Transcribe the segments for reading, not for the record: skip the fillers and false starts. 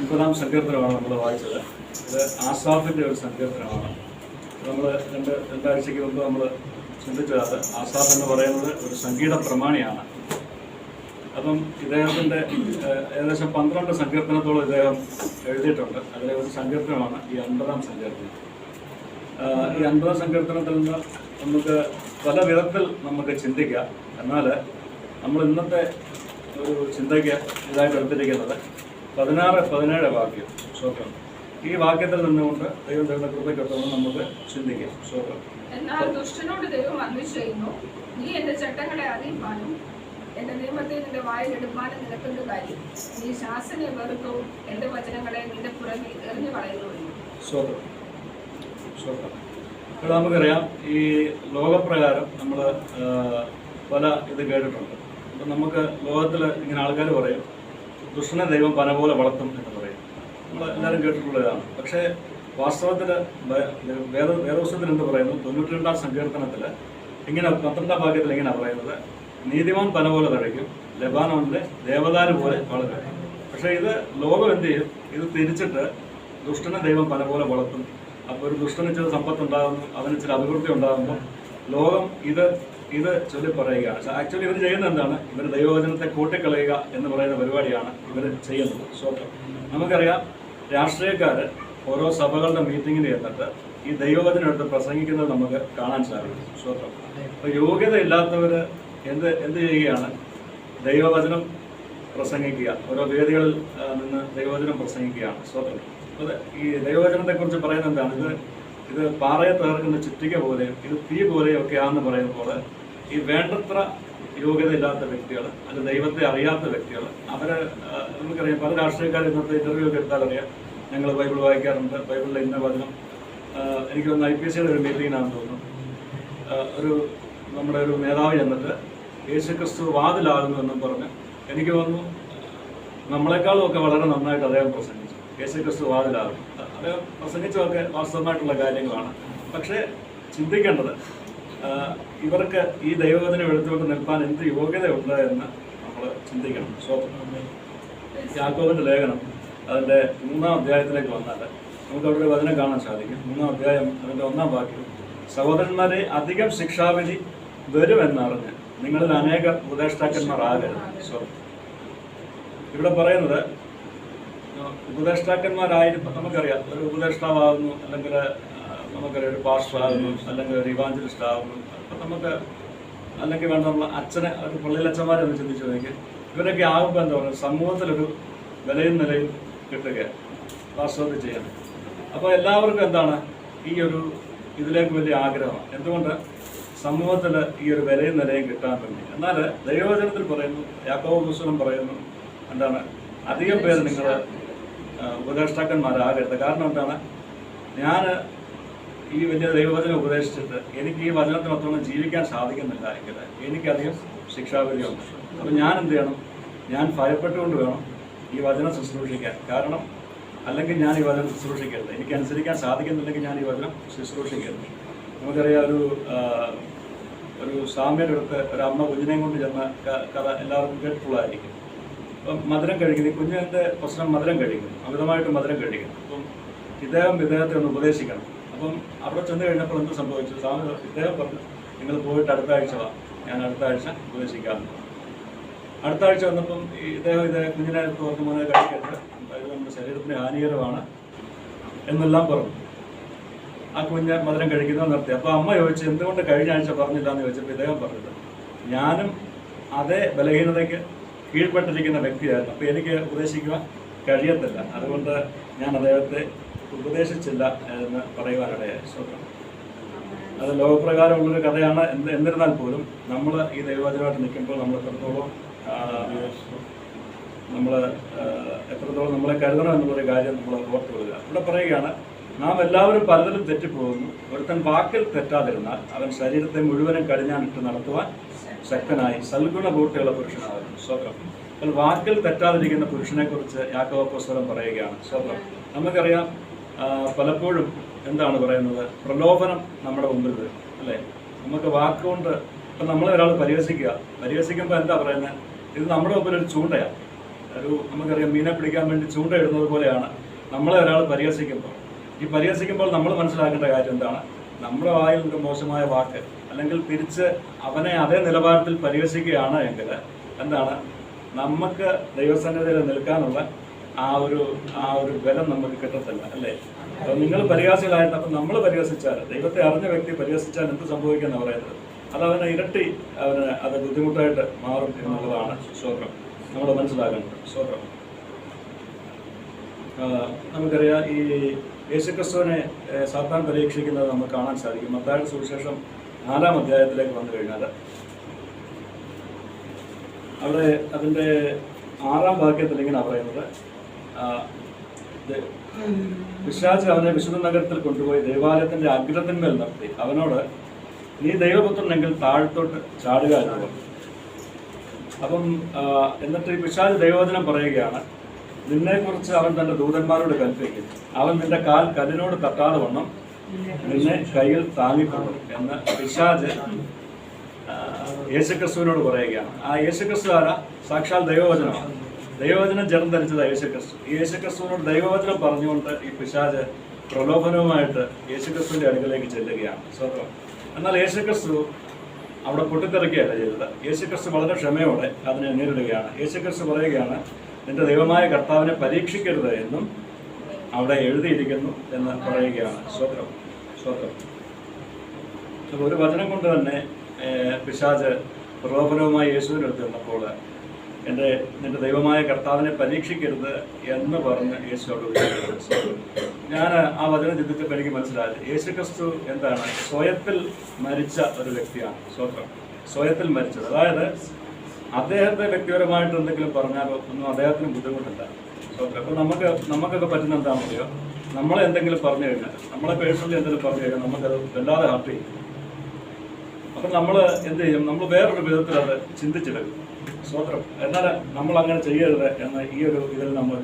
50-ാം സങ്കീർത്തനമാണ് നമ്മൾ വായിച്ചത്. ഇത് ആസാഫിൻ്റെ ഒരു സങ്കീർത്തനമാണ്. നമ്മൾ രണ്ടാഴ്ചയ്ക്ക് മുമ്പ് നമ്മൾ ചിന്തിച്ചത് ആസാഫ് എന്ന് പറയുന്നത് ഒരു സംഗീത പ്രമാണിയാണ്. അപ്പം ഇദ്ദേഹത്തിൻ്റെ ഏകദേശം 12 സങ്കീർത്തനത്തോളം ഇദ്ദേഹം എഴുതിയിട്ടുണ്ട്. അതിലെ ഒരു സങ്കീർത്തനമാണ് ഈ 50-ാം സങ്കീർത്തനം. ഈ 50-ാം സങ്കീർത്തനത്തിൽ നിന്ന് നമുക്ക് പല വിധത്തിൽ നമുക്ക് ചിന്തിക്കാം. എന്നാൽ നമ്മൾ ഇന്നത്തെ ഒരു ചിന്തയ്ക്ക് ഇതായിട്ട് എടുത്തിരിക്കുന്നത് 16-17 വാക്യം ശ്ലോകം. ഈ വാക്യത്തിൽ നിന്നുകൊണ്ട് ദൈവം തരുന്ന കൃപയ്ക്കൊത്തവണ്ണം നമുക്ക് ചിന്തിക്കാം. ശ്ലോകം: എന്നാൽ ദുഷ്ടനോട് ദൈവം അരുളി ചെയ്യുന്നു, നീ എന്റെ ചട്ടങ്ങളെ അറിയിപ്പാനും എന്റെ നിയമത്തെ നിന്റെ വായിലെടുപ്പാനും നിനക്കെന്ത് കാര്യം? നീ ശാസനയെ വെറുത്തു, എന്റെ വചനങ്ങളെ നിന്റെ പുറകിൽ എറിഞ്ഞു കളയുന്നു. ശ്ലോകം ശ്ലോകം ഇവിടെ നമുക്കറിയാം, ഈ ലോകപ്രകാരം നമ്മൾ പല ഇത് കേട്ടിട്ടുണ്ട്. അപ്പം നമുക്ക് ലോകത്തിൽ ഇങ്ങനെ ആൾക്കാർ പറയും, ദുഷ്ടനെ ദൈവം പന പോലെ വളർത്തും എന്ന് പറയും. നമ്മൾ എല്ലാവരും കേട്ടിട്ടുള്ളതാണ്. പക്ഷേ വാസ്തവത്തിൽ വേദപുസ്തകത്തിൽ എന്ത് പറയുന്നു? 92-ാം സങ്കീർത്തനത്തിൽ ഇങ്ങനെ 12-ാം വാക്യത്തിൽ ഇങ്ങനെ പറയുന്നത്, നീതിമാൻ പന പോലെ തഴയ്ക്കും, ലെബാനോണിലെ ദേവദാരു പോലെ വളരും. പക്ഷേ ഇത് ലോകം എന്ത് ചെയ്യും? ഇത് തിരിച്ചിട്ട് ദുഷ്ടനെ ദൈവം പന പോലെ വളർത്തും. അപ്പോൾ ഒരു ദുഷ്ടന് ചില സമ്പത്തുണ്ടാകുന്നു, അവന് ചില അഭിവൃദ്ധി ഉണ്ടാകുമ്പോൾ ലോകം ഇത് ചൊല്ലി പറയുകയാണ്. ആക്ച്വലി ഇവർ ചെയ്യുന്നത് എന്താണ്? ഇവർ ദൈവവചനത്തെ കൂട്ടിക്കളയുക എന്ന് പറയുന്ന പരിപാടിയാണ് ഇവർ ചെയ്യുന്നത്. സോ നമുക്കറിയാം, രാഷ്ട്രീയക്കാർ ഓരോ സഭകളുടെ മീറ്റിങ്ങിന് ചെന്നിട്ട് ഈ ദൈവവചനം എടുത്ത് പ്രസംഗിക്കുന്നത് നമുക്ക് കാണാൻ സാധിക്കും. സ്വത്രം. അപ്പോൾ യോഗ്യതയില്ലാത്തവർ എന്ത് ചെയ്യുകയാണ്? ദൈവവചനം പ്രസംഗിക്കുക, ഓരോ വേദികളിൽ നിന്ന് ദൈവവചനം പ്രസംഗിക്കുകയാണ്. സ്വത്രം. അപ്പോൾ ഈ ദൈവവചനത്തെക്കുറിച്ച് പറയുന്നത് എന്താണ്? ഇത് പാറയെ തകർക്കുന്ന ചുറ്റിക പോലെയും ഇത് തീ പോലെയും ഒക്കെയാണെന്ന് പറയുമ്പോൾ, ഈ വേണ്ടത്ര യോഗ്യതയില്ലാത്ത വ്യക്തികൾ, അത് ദൈവത്തെ അറിയാത്ത വ്യക്തികൾ, നമുക്കറിയാം, പല രാഷ്ട്രീയക്കാർ ഇന്നത്തെ ഇന്റർവ്യൂ ഒക്കെ എടുത്താൽ അറിയാം, ഞങ്ങൾ ബൈബിൾ വായിക്കാറുണ്ട്, ബൈബിളിലെ ഇന്ന വചനം. എനിക്ക് തോന്നുന്നു IPCയുടെ ഒരു മീറ്റിങ്ങിനാണെന്ന് തോന്നുന്നു, നമ്മുടെ ഒരു നേതാവ് ചെന്നിട്ട് യേശുക്രിസ്തു വാതിലാകുന്നു എന്നും പറഞ്ഞ്, എനിക്ക് തോന്നുന്നു നമ്മളെക്കാളും ഒക്കെ വളരെ നന്നായിട്ട് അദ്ദേഹം പ്രസംഗിച്ചു. യേശുക്രിസ്തു വാതിലാകും. അദ്ദേഹം പ്രസംഗിച്ചതൊക്കെ വാസ്തവമായിട്ടുള്ള കാര്യങ്ങളാണ്. പക്ഷേ ചിന്തിക്കേണ്ടത്, ഇവർക്ക് ഈ ദൈവവചനം എടുത്തുകൊണ്ട് നിൽക്കാൻ എന്ത് യോഗ്യതയുണ്ട് എന്ന് നമ്മൾ ചിന്തിക്കണം. യാക്കോബിൻ്റെ ലേഖനം അതിൻ്റെ 3-ാം അധ്യായത്തിലേക്ക് വന്നാൽ നമുക്ക് അവിടെ ഒരു വചനം കാണാൻ സാധിക്കും. 3-ാം അധ്യായം അതിൻ്റെ 1-ാം വാക്യം: സഹോദരന്മാരെ, അധികം ശിക്ഷാവിധി വരുമെന്നറിഞ്ഞ് നിങ്ങളിൽ അനേക ഉപദേഷ്ടാക്കന്മാർ ആകരുത്. ഇവിടെ പറയുന്നത് ഉപദേഷ്ടാക്കന്മാരായിരിക്കും. നമുക്കറിയാം, ഒരു ഉപദേഷ്ടാവാകുന്നു, അല്ലെങ്കിൽ നമുക്കറിയാം ഒരു പാസ്റ്റർ ആകുന്നു, അല്ലെങ്കിൽ ഒരു ഇവാഞ്ചലിസ്റ്റ് ആകുന്നു. അപ്പം നമുക്ക് അല്ലെങ്കിൽ വേണ്ട നമ്മൾ അച്ഛനെ, ഒരു പള്ളിയിലച്ഛന്മാരെ ഒന്ന് ചിന്തിച്ചു നോക്കി. ഇവരൊക്കെ ആകുമ്പോൾ എന്താ പറയുക, സമൂഹത്തിലൊരു വിലയും നിലയും കിട്ടുകയാണ്, വാസ്തവത്തിൽ ചെയ്യാൻ. അപ്പോൾ എല്ലാവർക്കും എന്താണ് ഇതിലേക്ക് വലിയ ആഗ്രഹമാണ്. എന്തുകൊണ്ട്? സമൂഹത്തിൽ ഈ ഒരു വിലയും നിലയും കിട്ടാൻ വേണ്ടി. എന്നാൽ ദൈവവചനത്തിൽ പറയുന്നു, യാക്കോബ് പുസ്തകം പറയുന്നു, എന്താണ്? അധികം പേര് നിങ്ങൾ ഉപദേഷ്ടാക്കന്മാരാകരുത്. കാരണം എന്താണ്? ഞാൻ ഈ വലിയ ദൈവവചനം ഉപദേശിച്ചിട്ട് എനിക്ക് ഈ വചനത്തിനൊത്തോളം ജീവിക്കാൻ സാധിക്കുന്നില്ല എങ്കിൽ എനിക്കധികം ശിക്ഷാവിധിയുണ്ട്. അപ്പം ഞാൻ എന്ത് ചെയ്യണം? ഞാൻ ഭയപ്പെട്ടുകൊണ്ട് വേണം ഈ വചനം ശുശ്രൂഷിക്കാൻ. കാരണം അല്ലെങ്കിൽ ഞാൻ ഈ വചനം ശുശ്രൂഷിക്കരുത്. എനിക്ക് അനുസരിക്കാൻ സാധിക്കുന്നില്ലെങ്കിൽ ഞാൻ ഈ വചനം ശുശ്രൂഷിക്കരുത്. നമുക്കറിയാം, ഒരു സാമ്യയുടെ അടുത്ത് ഒരു അമ്മ കുഞ്ഞിനെയും കൊണ്ട് ചെന്ന കഥ എല്ലാവർക്കും കേട്ടിട്ടുള്ളതായിരിക്കും. അപ്പം മധുരം കഴിക്കുന്നു, ഈ കുഞ്ഞിൻ്റെ പ്രശ്നം മധുരം കഴിക്കുന്നു, അമിതമായിട്ട് മധുരം കഴിക്കുന്നു. അപ്പം ഇദ്ദേഹത്തെ ഒന്ന് ഉപദേശിക്കണം. അപ്പം അവിടെ ചെന്ന് കഴിഞ്ഞപ്പോൾ എന്ത് സംഭവിച്ചു? ഇദ്ദേഹം പറഞ്ഞു, നിങ്ങൾ പോയിട്ട് അടുത്ത ആഴ്ച വാ, ഞാൻ അടുത്ത ആഴ്ച ഉപദേശിക്കാമെന്ന്. അടുത്ത ആഴ്ച വന്നപ്പം ഇദ്ദേഹം കുഞ്ഞിനെ ഓർത്ത് മോനെ കഴിക്കരുത്, ഇത് നമ്മുടെ ശരീരത്തിന് ഹാനികരമാണ് എന്നെല്ലാം പറഞ്ഞു. ആ കുഞ്ഞ് മധുരം കഴിക്കുന്നത് നിർത്തി. അപ്പോൾ അമ്മ ചോദിച്ചു, എന്തുകൊണ്ട് കഴിഞ്ഞ ആഴ്ച പറഞ്ഞില്ല എന്ന് ചോദിച്ചപ്പോൾ ഇദ്ദേഹം പറഞ്ഞത്, ഞാനും അതേ ബലഹീനതയ്ക്ക് കീഴ്പ്പെട്ടിരിക്കുന്ന വ്യക്തിയായിരുന്നു. അപ്പോൾ എനിക്ക് ഉപദേശിക്കുവാൻ കഴിയത്തില്ല, അതുകൊണ്ട് ഞാൻ അദ്ദേഹത്തെ ഉപദേശിച്ചില്ല എന്ന് പറയുവാനിടയായി. അത് ലോകപ്രകാരമുള്ളൊരു കഥയാണ്. എന്നിരുന്നാൽ പോലും നമ്മൾ ഈ ദൈവവചനമായിട്ട് നിൽക്കുമ്പോൾ നമ്മൾ എത്രത്തോളം നമ്മളെ കരുതണം എന്നുള്ളൊരു കാര്യം നമ്മൾ ഓർത്തു കൊള്ളുക. ഇവിടെ പറയുകയാണ്, നാം എല്ലാവരും പലതിലും തെറ്റിപ്പോകുന്നു. ഒരുത്തൻ വാക്കിൽ തെറ്റാതിരുന്നാൽ അവൻ ശരീരത്തെ മുഴുവനും കടിഞ്ഞാണിട്ട് നടത്തുവാൻ ശക്തനായി സൽഗുണപൂർത്തിയുള്ള പുരുഷനാകുന്നു. സ്വത്രം. അപ്പോൾ വാക്കിൽ തെറ്റാതിരിക്കുന്ന പുരുഷനെക്കുറിച്ച് യാക്കോബ് പുസ്തകം പറയുകയാണ്. സ്വത്രം. നമുക്കറിയാം, പലപ്പോഴും എന്താണ് പറയുന്നത്? പ്രലോഭനം നമ്മുടെ മുമ്പിൽ വരും, അല്ലേ? നമുക്ക് വാക്കുകൊണ്ട് ഇപ്പം നമ്മളെ ഒരാൾ പരിഹസിക്കുമ്പോൾ എന്താ പറയുന്നത്? ഇത് നമ്മുടെ മുമ്പിൽ ഒരു ചൂണ്ടയാണ്. നമുക്കറിയാം മീനെ പിടിക്കാൻ വേണ്ടി ചൂണ്ടയിടുന്നത് പോലെയാണ് നമ്മളെ ഒരാൾ പരിഹസിക്കുമ്പോൾ. ഈ പരിഹസിക്കുമ്പോൾ നമ്മൾ മനസ്സിലാക്കേണ്ട കാര്യം എന്താണ്? നമ്മുടെ വായിൽ നിന്ന് മോശമായ വാക്ക് അല്ലെങ്കിൽ തിരിച്ച് അവനെ അതേ നിലവാരത്തിൽ പരിഹസിക്കുകയാണ് എങ്കിൽ എന്താണ്, നമുക്ക് ദൈവസന്നിധിയിൽ നിൽക്കാനുള്ള ആ ഒരു ബലം നമുക്ക് കിട്ടത്തില്ല, അല്ലേ? അപ്പോൾ നിങ്ങൾ പരിഹാസികളായിട്ട്, അപ്പം നമ്മൾ പരിഹസിച്ചാൽ, ദൈവത്തെ അറിഞ്ഞ വ്യക്തി പരിഹസിച്ചാൽ എന്ത് സംഭവിക്കുന്ന പറയുന്നത്, അത് അവന് ഇരട്ടി അത് ബുദ്ധിമുട്ടായിട്ട് മാറും എന്നുള്ളതാണ് സ്വോത്രം നമ്മൾ മനസ്സിലാക്കേണ്ടത്. സ്വോത്രം. നമുക്കറിയാം ഈ യേശുക്രിസ്തുവിനെ സാത്താൻ പരീക്ഷിക്കുന്നത് നമുക്ക് കാണാൻ സാധിക്കും. മത്തായിയുടെ സുവിശേഷം 4-ാം അധ്യായത്തിലേക്ക് വന്നു കഴിഞ്ഞാൽ അവിടെ അതിൻ്റെ 6-ാം വാക്യത്തിൽ ഇങ്ങനെ പറയുന്നത്, പിശാച് അവനെ വിശുദ്ധ നഗരത്തിൽ കൊണ്ടുപോയി ദൈവാലയത്തിന്റെ അഗ്രത്തിന്മേൽ നിർത്തി അവനോട്, നീ ദൈവപുത്രനെങ്കിൽ താഴത്തോട്ട് ചാടുക എന്ന് പറഞ്ഞു. അപ്പം എന്നിട്ട് ഈ പിശാച് ദൈവവചനം പറയുകയാണ്, നിന്നെക്കുറിച്ച് അവൻ തന്റെ ദൂതന്മാരോട് കൽപ്പിക്കും, അവൻ നിന്റെ കാൽ കല്ലിനോട് തട്ടാതെ വണ്ണം നിന്നെ കയ്യിൽ താങ്ങിക്കൊള്ളും എന്ന് പിശാച് യേശുക്രിസ്തുവിനോട് പറയുകയാണ്. ആ യേശുക്രിസ്തു ആരാ? സാക്ഷാൽ ദൈവവചനമാണ്. ദൈവവചനം ജലം ധരിച്ചത് യേശുക്രിസ്തു. ഈ യേശുക്രിസ്തുവിനോട് ദൈവവചനം പറഞ്ഞുകൊണ്ട് ഈ പിശാച് പ്രലോഭനവുമായിട്ട് യേശുക്രിസ്തുവിന്റെ അടുക്കലേക്ക് ചെല്ലുകയാണ്. സ്വന്തം. എന്നാൽ യേശുക്രിസ്തു അവിടെ പൊട്ടിത്തെറിക്കുകയല്ല ചെയ്തത്. യേശുക്രിസ്തു വളരെ ക്ഷമയോടെ അതിനെ നേരിടുകയാണ്. യേശുക്രിസ്തു പറയുകയാണ്, നിന്റെ ദൈവമായ കർത്താവിനെ പരീക്ഷിക്കരുത് എന്നും അവിടെ എഴുതിയിരിക്കുന്നു എന്ന് പറയുകയാണ്. സ്വത്രം. സ്വത്രം. അപ്പോൾ ഒരു വചനം കൊണ്ട് തന്നെ പിശാച് പ്രലോഭനവുമായി യേശുവിൻ്റെ അടുത്ത് വന്നപ്പോൾ നിന്റെ ദൈവമായ കർത്താവിനെ പരീക്ഷിക്കരുത് എന്ന് പറഞ്ഞ് യേശുവോട് വിളിച്ചു. ഞാൻ ആ വചനം ചിന്തിച്ചപ്പോൾ എനിക്ക് മനസ്സിലായത്, യേശുക്രിസ്തു എന്താണ്, സ്വയത്തിൽ മരിച്ച ഒരു വ്യക്തിയാണ്. സ്വത്രം. സ്വയത്തിൽ മരിച്ചത്. അതായത് അദ്ദേഹത്തെ വ്യക്തിപരമായിട്ട് എന്തെങ്കിലും പറഞ്ഞാലോ ഒന്നും അദ്ദേഹത്തിന് ബുദ്ധിമുട്ടില്ല. സ്വത്രം. അപ്പോൾ നമുക്കൊക്കെ പറ്റുന്ന എന്താണെന്നറിയോ, നമ്മളെ എന്തെങ്കിലും പറഞ്ഞു കഴിഞ്ഞാൽ, നമ്മളെ പേഴ്സണലി എന്തെങ്കിലും പറഞ്ഞു കഴിഞ്ഞാൽ നമുക്കത് വല്ലാതെ ഹാർട്ട് ചെയ്യും. അപ്പം നമ്മൾ എന്ത് ചെയ്യും, നമ്മൾ വേറൊരു വിധത്തിൽ അത് ചിന്തിച്ചെടുക്കും. സ്വത്രം. എന്നാൽ നമ്മൾ അങ്ങനെ ചെയ്യരുത് എന്ന് ഈ ഒരു ഇതിൽ നമ്മൾ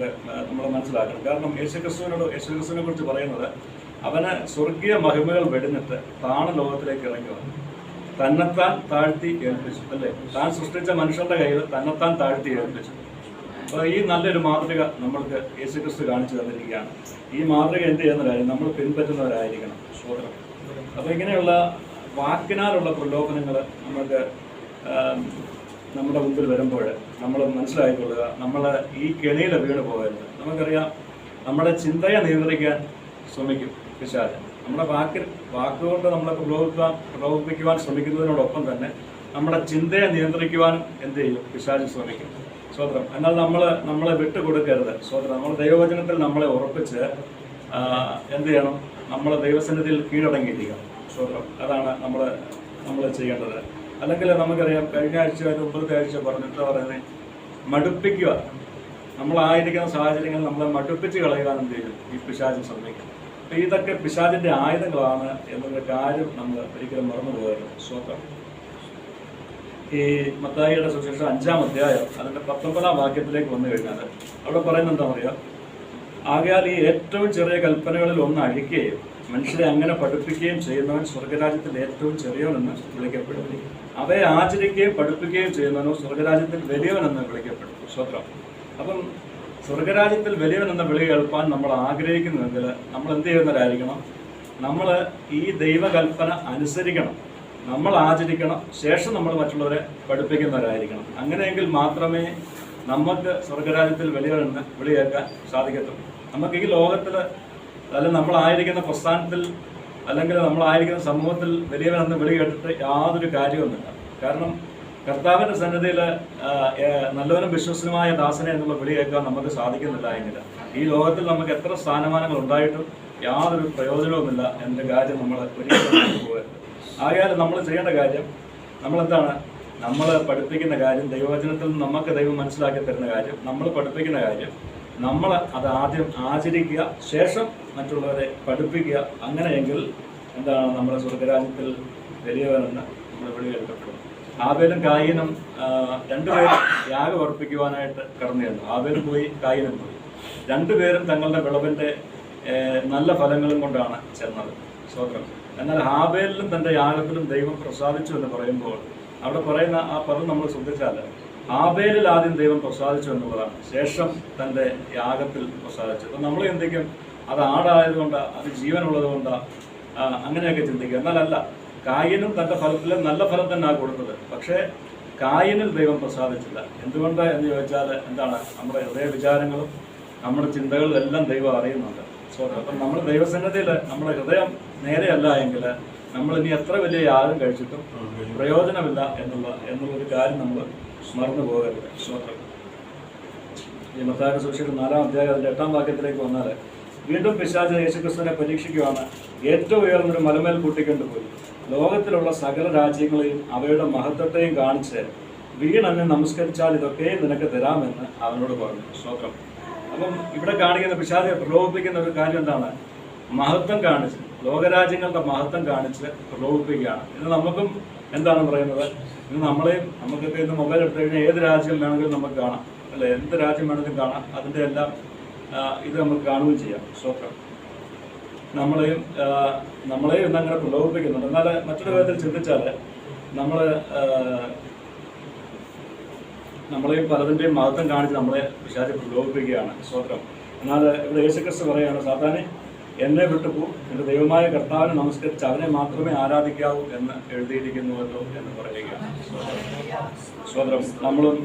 മനസ്സിലാക്കണം. കാരണം യേശുക്രിസ്തുവിനെ കുറിച്ച് പറയുന്നത്, അവന് സ്വർഗീയ മഹിമകൾ വെടിഞ്ഞിട്ട് താണ ലോകത്തിലേക്ക് ഇറങ്ങി വന്നു, തന്നെത്താൻ താഴ്ത്തി ഏൽപ്പിച്ചു, അല്ലേ? താൻ സൃഷ്ടിച്ച മനുഷ്യരുടെ കയ്യിൽ തന്നെത്താൻ താഴ്ത്തി ഏൽപ്പിച്ചു. അപ്പോൾ ഈ നല്ലൊരു മാതൃക നമ്മൾക്ക് യേശുക്രിസ്തു കാണിച്ചു തന്നിരിക്കുകയാണ്. ഈ മാതൃക എന്ത് ചെയ്യുന്നവരായിരിക്കും, നമ്മൾ പിൻപറ്റുന്നവരായിരിക്കണം. സ്വതന്ത്രം. അപ്പോൾ ഇങ്ങനെയുള്ള വാക്കിനാലുള്ള പ്രലോഭനങ്ങൾ നമുക്ക് നമ്മുടെ മുമ്പിൽ വരുമ്പോൾ നമ്മൾ മനസ്സിലായിക്കൊള്ളുക, നമ്മൾ ഈ കെണിയിൽ വീണ് പോകരുത്. നമുക്കറിയാം, നമ്മുടെ ചിന്തയെ നിയന്ത്രിക്കാൻ ശ്രമിക്കും പിശാച്. നമ്മുടെ വാക്കുകൊണ്ട് നമ്മളെ പ്രലോഭിപ്പിക്കുവാൻ ശ്രമിക്കുന്നതിനോടൊപ്പം തന്നെ നമ്മുടെ ചിന്തയെ നിയന്ത്രിക്കുവാനും എന്ത് ചെയ്യും, പിശാച് ശ്രമിക്കും. സ്വതന്ത്രം. എന്നാൽ നമ്മളെ വിട്ടുകൊടുക്കരുത്. സ്വതന്ത്രം. നമ്മൾ ദൈവവചനത്തിൽ നമ്മളെ ഉറപ്പിച്ച് എന്ത് ചെയ്യണം, നമ്മൾ ദൈവസന്നിധിയിൽ കീഴടങ്ങിയിരിക്കണം. സ്വതന്ത്രം. അതാണ് നമ്മൾ ചെയ്യേണ്ടത്. അല്ലെങ്കിൽ നമുക്കറിയാം, കഴിഞ്ഞ ആഴ്ച മുമ്പത്തെ ആഴ്ച പറയുന്നത് മടുപ്പിക്കുക. നമ്മളായിരിക്കുന്ന സാഹചര്യങ്ങൾ നമ്മളെ മടുപ്പിച്ച് കളയുവാൻ എന്ത് ചെയ്യും, ഈ പിശാചിന് ശ്രമിക്കും. അപ്പോൾ ഇതൊക്കെ പിശാചിൻ്റെ ആയുധങ്ങളാണ് എന്നുള്ള കാര്യം നമ്മൾ ഒരിക്കലും മറന്നു പോകരുത്. സ്വന്തം. ഈ മത്തായിയുടെ സുവിശേഷം 5-ാം അധ്യായം അതിൻ്റെ 19-ാം വാക്യത്തിലേക്ക് വന്നു കഴിഞ്ഞാൽ അവിടെ പറയുന്നത് എന്താ പറയുക, ആകയാൽ ഈ ഏറ്റവും ചെറിയ കൽപ്പനകളിൽ ഒന്ന് അഴിക്കുകയും മനുഷ്യരെ അങ്ങനെ പഠിപ്പിക്കുകയും ചെയ്യുന്നവൻ സ്വർഗരാജ്യത്തിൽ ഏറ്റവും ചെറിയവനെന്ന് വിളിക്കപ്പെടും. അവയെ ആചരിക്കുകയും പഠിപ്പിക്കുകയും ചെയ്യുന്നവനോ സ്വർഗരാജ്യത്തിൽ വലിയവനെന്ന് വിളിക്കപ്പെടും. സ്വത്രം. അപ്പം സ്വർഗരാജ്യത്തിൽ വലിയവനെന്ന വിളി കേൾപ്പാൻ നമ്മൾ ആഗ്രഹിക്കുന്നുവെങ്കിൽ നമ്മൾ എന്ത് ചെയ്യുന്നവരായിരിക്കണം, നമ്മൾ ഈ ദൈവകൽപ്പന അനുസരിക്കണം, നമ്മൾ ആചരിക്കണം, ശേഷം നമ്മൾ മറ്റുള്ളവരെ പഠിപ്പിക്കുന്നവരായിരിക്കണം. അങ്ങനെയെങ്കിൽ മാത്രമേ നമുക്ക് സ്വർഗരാജ്യത്തിൽ വലിയവനെന്ന് വിളി കേൾക്കാൻ സാധിക്കത്തുള്ളൂ. നമുക്ക് ഈ ലോകത്തിൽ അല്ലെങ്കിൽ നമ്മളായിരിക്കുന്ന പ്രസ്ഥാനത്തിൽ അല്ലെങ്കിൽ നമ്മളായിരിക്കുന്ന സമൂഹത്തിൽ വലിയവനെന്ന് വിളി കേട്ടിട്ട് യാതൊരു കാര്യമൊന്നുമില്ല. കാരണം കർത്താവിൻ്റെ സന്നിധിയിൽ നല്ലവനും വിശ്വസനുമായ ദാസനെ എന്നുള്ള വിളി കേൾക്കാൻ നമുക്ക് സാധിക്കുന്നില്ല എങ്കിൽ ഈ ലോകത്തിൽ നമുക്ക് എത്ര സ്ഥാനമാനങ്ങൾ ഉണ്ടായിട്ടും യാതൊരു പ്രയോജനവുമില്ല എന്ന കാര്യം നമ്മൾ ഒരിക്കലും പോകരുത്. ആകയാൽ നമ്മൾ ചെയ്യേണ്ട കാര്യം, നമ്മളെന്താണ്, നമ്മൾ പഠിപ്പിക്കുന്ന കാര്യം, ദൈവവചനത്തിൽ നിന്ന് നമുക്ക് ദൈവം മനസ്സിലാക്കി തരുന്ന കാര്യം, നമ്മൾ പഠിപ്പിക്കുന്ന കാര്യം നമ്മൾ അത് ആദ്യം ആചരിക്കുക, ശേഷം മറ്റുള്ളവരെ പഠിപ്പിക്കുക. അങ്ങനെയെങ്കിൽ എന്താണ്, നമ്മുടെ സ്വർഗരാജ്യത്തിൽ വലിയവനെന്ന് നമ്മൾ വിളി കേൾക്കപ്പെടും. ആബേലും കായീനും രണ്ടുപേരും യാഗം അർപ്പിക്കുവാനായിട്ട് കടന്നു ചെന്നു. ആബേലും പോയി, കായീനും പോയി. രണ്ടുപേരും തങ്ങളുടെ വിളവിൻ്റെ നല്ല ഫലങ്ങളും കൊണ്ടാണ് ചെന്നത്. സ്വതന്ത്രം. എന്നാൽ ഹാബേലിലും തൻ്റെ യാഗത്തിലും ദൈവം പ്രസാദിച്ചു എന്ന് പറയുമ്പോൾ അവിടെ പറയുന്ന ആ പദം നമ്മൾ ശ്രദ്ധിച്ചാൽ ആബേലിൽ ആദ്യം ദൈവം പ്രസാദിച്ചു എന്നുള്ളതാണ്, ശേഷം തൻ്റെ യാഗത്തിൽ പ്രസാദിച്ചു. അപ്പം നമ്മൾ ചിന്തിക്കും അത് ആടായതുകൊണ്ടാണ്, അത് ജീവനുള്ളത് കൊണ്ടാണ്, അങ്ങനെയൊക്കെ ചിന്തിക്കുക. എന്നാലല്ല, കായനും തൻ്റെ ഫലത്തിൽ നല്ല ഫലം തന്നെയാണ് കൊടുത്തത്. പക്ഷേ കായനിൽ ദൈവം പ്രസാദിച്ചില്ല. എന്തുകൊണ്ട് എന്ന് ചോദിച്ചാൽ എന്താണ്, നമ്മുടെ ഹൃദയ വിചാരങ്ങളും നമ്മുടെ ചിന്തകളും എല്ലാം ദൈവം അറിയുന്നുണ്ട്. അപ്പം നമ്മൾ ദൈവസന്നിധിയിൽ നമ്മുടെ ഹൃദയം നേരെയല്ല എങ്കിൽ നമ്മൾ ഇനി എത്ര വലിയ യാഗം കഴിച്ചിട്ടും പ്രയോജനമില്ല എന്നുള്ളൊരു കാര്യം നമ്മൾ മറന്നു പോകരുത്. സ്തോത്രം. ഈ മത്തായിയുടെ സുവിശേഷം 4-ാം അധ്യായം അതിൻ്റെ 8-ാം വാക്യത്തിലേക്ക് വന്നാൽ, വീണ്ടും പിശാച് യേശുക്രിസ്തുവിനെ പരീക്ഷിക്കുകയാണ്. ഏറ്റവും ഉയർന്നൊരു മലമേൽ കൂട്ടിക്കൊണ്ടുപോയി ലോകത്തിലുള്ള സകല രാജ്യങ്ങളെയും അവയുടെ മഹത്വത്തെയും കാണിച്ച് വീണെന്നെ നമസ്കരിച്ചാൽ ഇതൊക്കെ നിനക്ക് തരാമെന്ന് അവനോട് പറഞ്ഞു. സ്തോത്രം. അപ്പം ഇവിടെ കാണിക്കുന്ന പിശാചെ പ്രലോഭിപ്പിക്കുന്ന ഒരു കാര്യം എന്താണ്? മഹത്വം കാണിച്ച്, ലോകരാജ്യങ്ങളുടെ മഹത്വം കാണിച്ച് പ്രലോഭിപ്പിക്കുകയാണ്. ഇത് നമുക്കും എന്താണ് പറയുന്നത്, ഇന്ന് നമുക്കൊക്കെ ഇന്ന് മൊബൈൽ എടുത്തു കഴിഞ്ഞാൽ ഏത് രാജ്യം വേണമെങ്കിലും നമുക്ക് കാണാം, അല്ലെ? എന്ത് രാജ്യം വേണമെങ്കിലും കാണാം. അതിൻ്റെ എല്ലാം ഇത് നമുക്ക് കാണുകയും ചെയ്യാം. സ്തോത്രം. നമ്മളെയും ഇന്ന് അങ്ങനെ പ്രലോഭിപ്പിക്കുന്നുണ്ട്. എന്നാൽ മറ്റൊരു വിധത്തിൽ ചിന്തിച്ചാൽ നമ്മളെയും പലതിൻ്റെയും മഹത്വം കാണിച്ച് നമ്മളെ പിശാച് പ്രലോഭിപ്പിക്കുകയാണ്. സ്തോത്രം. എന്നാൽ ഇവിടെ യേശുക്രിസ്തു പറയുകയാണ്, സാത്താനെ എന്നെ വിട്ടുപോ, എൻ്റെ ദൈവമായ കർത്താവിനെ നമസ്കരിച്ച് അവനെ മാത്രമേ ആരാധിക്കാവൂ എന്ന് എഴുതിയിരിക്കുന്നുവല്ലോ എന്ന് പറയുകയാണ്. സ്തോത്രം. നമ്മളും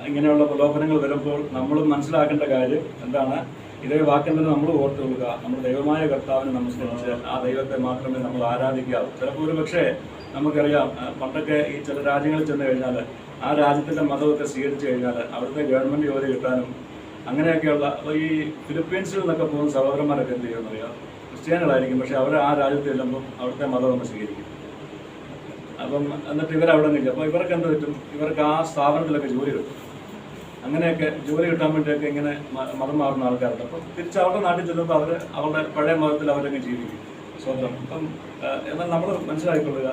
ഇങ്ങനെയുള്ള പ്രലോഭനങ്ങൾ വരുമ്പോൾ നമ്മളും മനസ്സിലാക്കേണ്ട കാര്യം എന്താണ്? ഇതേ വാക്യം തന്നെ നമ്മൾ ഓർത്തു കൊള്ളുക, നമ്മുടെ ദൈവമായ കർത്താവിനെ നമസ്കരിച്ച് ആ ദൈവത്തെ മാത്രമേ നമ്മൾ ആരാധിക്കാവൂ. ചിലപ്പോൾ ഒരു പക്ഷേ നമുക്കറിയാം, പണ്ടൊക്കെ ഈ ചില രാജ്യങ്ങളിൽ ചെന്ന് കഴിഞ്ഞാൽ ആ രാജ്യത്തിൻ്റെ മതമൊക്കെ സ്വീകരിച്ചു കഴിഞ്ഞാൽ അവിടുത്തെ ഗവൺമെൻറ് ജോലി കിട്ടാനും അങ്ങനെയൊക്കെയുള്ള, ഈ ഫിലിപ്പീൻസിൽ നിന്നൊക്കെ പോകുന്ന സഹോദരന്മാരൊക്കെ എന്ത് ചെയ്യുമെന്നറിയാം, ക്രിസ്ത്യാനികളായിരിക്കും, പക്ഷെ അവർ ആ രാജ്യത്ത് ചെല്ലുമ്പോൾ അവിടുത്തെ മതം ഒന്ന് സ്വീകരിക്കും. അപ്പം എന്നിട്ട് ഇവരവിടെ നിന്നില്ല. അപ്പോൾ ഇവർക്ക് എന്ത് പറ്റും? ഇവർക്ക് ആ സ്ഥാപനത്തിലൊക്കെ ജോലി കിട്ടും. അങ്ങനെയൊക്കെ ജോലി കിട്ടാൻ വേണ്ടിയൊക്കെ ഇങ്ങനെ മതം മാറുന്ന ആൾക്കാരുണ്ട്. അപ്പം തിരിച്ച് അവരുടെ നാട്ടിൽ ചെല്ലുമ്പോൾ അവർ അവരുടെ പഴയ മതത്തിൽ അവരങ്ങ് ജീവിക്കും. സ്വന്തം. അപ്പം എന്നാൽ നമ്മൾ മനസ്സിലാക്കിക്കൊള്ളുക,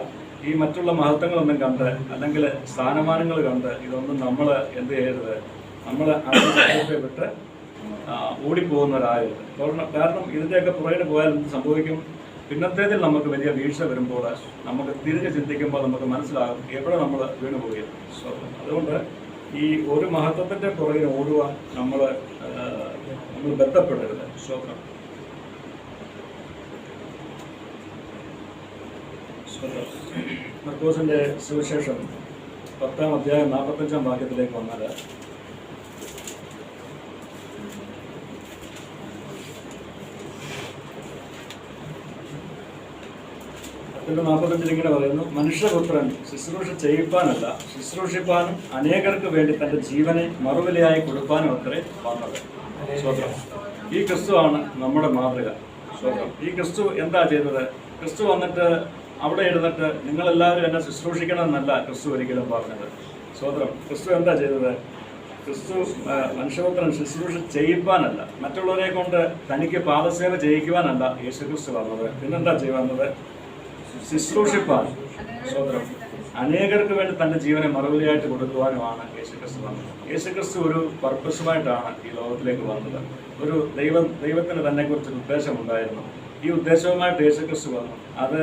ഈ മറ്റുള്ള മഹത്വങ്ങളൊന്നും കണ്ട് അല്ലെങ്കിൽ സ്ഥാനമാനങ്ങൾ കണ്ട് ഇതൊന്നും നമ്മൾ എന്ത് ചെയ്യരുത്, നമ്മൾ അതിനെ വിട്ട് ഓടിപ്പോകുന്നവരായത്. കാരണം ഇതിൻ്റെയൊക്കെ പുറകിൽ പോയാൽ എന്ത് സംഭവിക്കും? പിന്നത്തേതിൽ നമുക്ക് വലിയ വീഴ്ച വരുമ്പോൾ നമുക്ക് തിരിഞ്ഞ് ചിന്തിക്കുമ്പോൾ നമുക്ക് മനസ്സിലാകും എവിടെ നമ്മൾ വീണുപോകുകയാണ്. അതുകൊണ്ട് ഈ ഒരു മഹത്വത്തിൻ്റെ പുറകിൽ ഓടുവാൻ നമ്മൾ ബന്ധപ്പെടരുത്. സ്വന്തം. മർക്കോസിൻ്റെ സുവിശേഷം 10-ാം അധ്യായം 45-ാം വാക്യത്തിലേക്ക് വന്നാൽ, അതിൻ്റെ 45 ഇങ്ങനെ പറയുന്നു, മനുഷ്യപുത്രൻ ശുശ്രൂഷ ചെയ്യിപ്പാനല്ല, ശുശ്രൂഷിപ്പാനും അനേകർക്ക് വേണ്ടി തൻ്റെ ജീവനെ മറുവിലയായി കൊടുപ്പാനും അത്രേ വന്നത്. സ്വന്തം. ഈ ക്രിസ്തുവാണ് നമ്മുടെ മാതൃക. സ്വന്തം. ഈ ക്രിസ്തു എന്താ ചെയ്തത്? ക്രിസ്തു വന്നിട്ട് അവിടെ ഇരുന്നിട്ട് നിങ്ങളെല്ലാവരും എന്നെ ശുശ്രൂഷിക്കണമെന്നല്ല ക്രിസ്തു ഒരിക്കലും പറഞ്ഞത്. സ്വതന്ത്രം. ക്രിസ്തു എന്താ ചെയ്തത്? ക്രിസ്തു മനുഷ്യപുത്രൻ ശുശ്രൂഷ ചെയ്യിപ്പാനല്ല, മറ്റുള്ളവരെ കൊണ്ട് തനിക്ക് പാദസേവ ചെയ്യിക്കുവാനല്ല യേശു ക്രിസ്തു വന്നത്. പിന്നെന്താ ചെയ്യുന്നത്? ശുശ്രൂഷിപ്പാൻ. സ്വതന്ത്രം. അനേകർക്ക് വേണ്ടി തൻ്റെ ജീവനെ മറുപടിയായിട്ട് കൊടുക്കുവാനുമാണ് യേശു ക്രിസ്തു വന്നത്. യേശു ക്രിസ്തു ഒരു പർപ്പസുമായിട്ടാണ് ഈ ലോകത്തിലേക്ക് വന്നത്. ഒരു ദൈവത്തിന് തന്നെക്കുറിച്ചൊരു ഉദ്ദേശമുണ്ടായിരുന്നു. ഈ ഉദ്ദേശവുമായിട്ട് യേശു ക്രിസ്തു വന്നു. അത്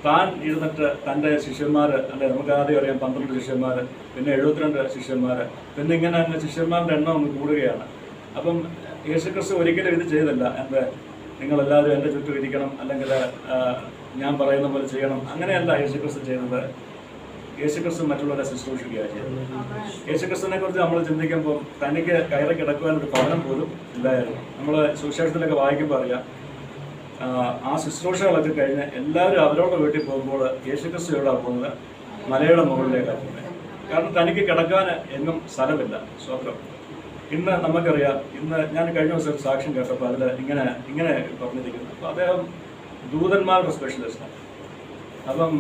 താൻ ഇരുന്നിട്ട് തൻ്റെ ശിഷ്യന്മാർ, അല്ലെ, നമുക്ക് ആദ്യം അറിയാം 12 ശിഷ്യന്മാർ, പിന്നെ 72 ശിഷ്യന്മാർ, പിന്നെ ഇങ്ങനെ തന്നെ ശിഷ്യന്മാരുടെ എണ്ണം ഒന്ന് കൂടുകയാണ്. അപ്പം യേശുക്രിസ്തു ഒരിക്കലും ഇത് ചെയ്തില്ല, നിങ്ങളെല്ലാവരും എൻ്റെ ചുറ്റും ഇരിക്കണം, അല്ലെങ്കിൽ ഞാൻ പറയുന്ന പോലെ ചെയ്യണം, അങ്ങനെയല്ല യേശുക്രിസ്തു ചെയ്തത്. യേശുക്രിസ്തു മറ്റുള്ളവരെ ശുശ്രൂഷിക്കുകയാണ് ചെയ്തത്. യേശുക്രിസ്തുവിനെ കുറിച്ച് നമ്മൾ ചിന്തിക്കുമ്പോൾ തനിക്ക് കയറി കിടക്കുവാനൊരു ഭവനം പോലും ഇല്ലായിരുന്നു. നമ്മൾ സുവിശേഷത്തിലൊക്കെ വായിക്കുമ്പോൾ അറിയാം, ആ ശുശ്രൂഷകളൊക്കെ കഴിഞ്ഞ് എല്ലാവരും അവരോട് വീട്ടിൽ പോകുമ്പോൾ യേശുക്രിസ്തു എവിടെയാണ് പോകുന്നത്? മലയുടെ മുകളിലേക്കാണ് പോകുന്നത്. കാരണം തനിക്ക് കിടക്കാൻ എങ്ങും സ്ഥലമില്ല. സ്വന്തം. ഇന്ന് നമുക്കറിയാം, ഇന്ന് ഞാൻ കഴിഞ്ഞ ദിവസം ഒരു സാക്ഷ്യം കേട്ടപ്പോൾ അതിൽ ഇങ്ങനെ പറഞ്ഞിരിക്കുന്നു. അപ്പോൾ അദ്ദേഹം ദൂതന്മാരുടെ സ്പെഷ്യലിസ്റ്റാണ്. അപ്പം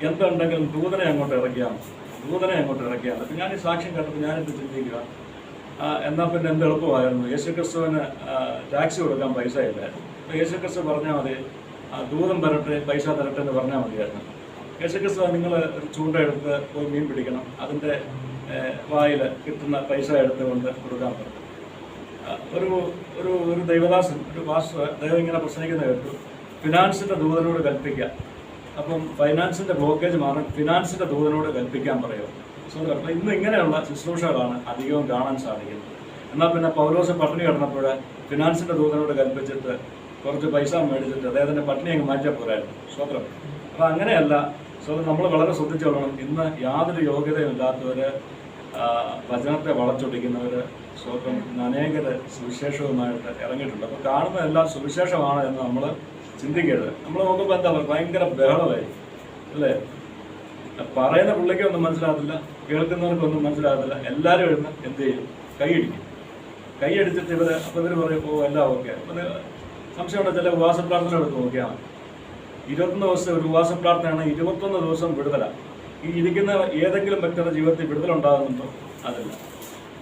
എന്തുണ്ടെങ്കിലും ദൂതനെ അങ്ങോട്ട് ഇറക്കിയാണ്. അപ്പം ഞാൻ ഈ സാക്ഷ്യം കേട്ടപ്പോൾ ഞാനിത് ചിന്തിക്കുക, എന്നാൽ പിന്നെ എന്ത് എളുപ്പമായിരുന്നു. യേശുക്രിസ്തുവിന് ടാക്സി കൊടുക്കാൻ പൈസ ഇല്ലായിരുന്നു. അപ്പോൾ യേശുക്രിസ്തു പറഞ്ഞാൽ മതി, ദൂതം വരട്ടെ, പൈസ തരട്ടെ എന്ന് പറഞ്ഞാൽ മതിയായിരുന്നു. യേശുക്രിസ്തു നിങ്ങൾ ഒരു ചൂണ്ട എടുത്ത് പോയി മീൻ പിടിക്കണം, അതിൻ്റെ വായിൽ കിട്ടുന്ന പൈസ എടുത്തുകൊണ്ട് കൊടുക്കാൻ പറ്റും. ഒരു ദൈവദാസൻ, ഒരു പാസ്റ്റർ, ദൈവം ഇങ്ങനെ പ്രസംഗിക്കുന്ന കേട്ടു, ഫിനാൻസിൻ്റെ ദൂതനോട് കൽപ്പിക്കുക. അപ്പം ഫൈനാൻസിൻ്റെ ബ്ലോക്കേജ് മാറും, ഫിനാൻസിൻ്റെ ദൂതനോട് കൽപ്പിക്കാൻ പറയുമോ? അപ്പം ഇന്ന് ഇങ്ങനെയുള്ള ശുശ്രൂഷകളാണ് അധികവും കാണാൻ സാധിക്കുന്നത്. എന്നാൽ പിന്നെ പൗലോസ് പട്ടിണി കിടന്നപ്പോൾ ഫിനാൻസിൻ്റെ ദൂതനോട് കൽപ്പിച്ചിട്ട് കുറച്ച് പൈസ മേടിച്ചിട്ട് അദ്ദേഹത്തിൻ്റെ പട്ടിണി അങ്ങ് മാറ്റിയാൽ പോരായിരുന്നു. സ്വതന്ത്രം. അപ്പം അങ്ങനെയല്ല. നമ്മൾ വളരെ ശ്രദ്ധിച്ചോളണം. ഇന്ന് യാതൊരു യോഗ്യതയും ഇല്ലാത്തവർ, വചനത്തെ വളച്ചൊടിക്കുന്നവർ, സ്വതന്ത്രം അനേകർ സുവിശേഷവുമായിട്ട് ഇറങ്ങിയിട്ടുണ്ട്. അപ്പോൾ കാണുന്നതെല്ലാം സുവിശേഷമാണ് എന്ന് നമ്മൾ ചിന്തിക്കരുത്. നമ്മൾ നോക്കുമ്പോൾ എന്താ പറയുക, ഭയങ്കര ബഹളമായി അല്ലേ? പറയുന്ന പുള്ളിക്കൊന്നും മനസ്സിലാകത്തില്ല, കേൾക്കുന്നവർക്കൊന്നും മനസ്സിലാകത്തില്ല. എല്ലാവരും എഴുന്ന് എന്ത് ചെയ്യും? കൈയടിക്കും. കൈയടിച്ചിട്ട് ഇവർ പറയും, ഓ എല്ലാം ഓക്കെ. അപ്പം സംശയമുണ്ട്. ചില ഉപവാസ പ്രാർത്ഥന എടുത്ത് നോക്കിയാൽ മതി. 21 ദിവസത്തെ ഒരു ഉപവാസ പ്രാർത്ഥനയാണ്, 21 ദിവസം വിടുതലാണ്. ഈ ഇരിക്കുന്ന ഏതെങ്കിലും വ്യക്തിയുടെ ജീവിതത്തിൽ വിടുതലുണ്ടാകുന്നുണ്ടോ? അതില്ല.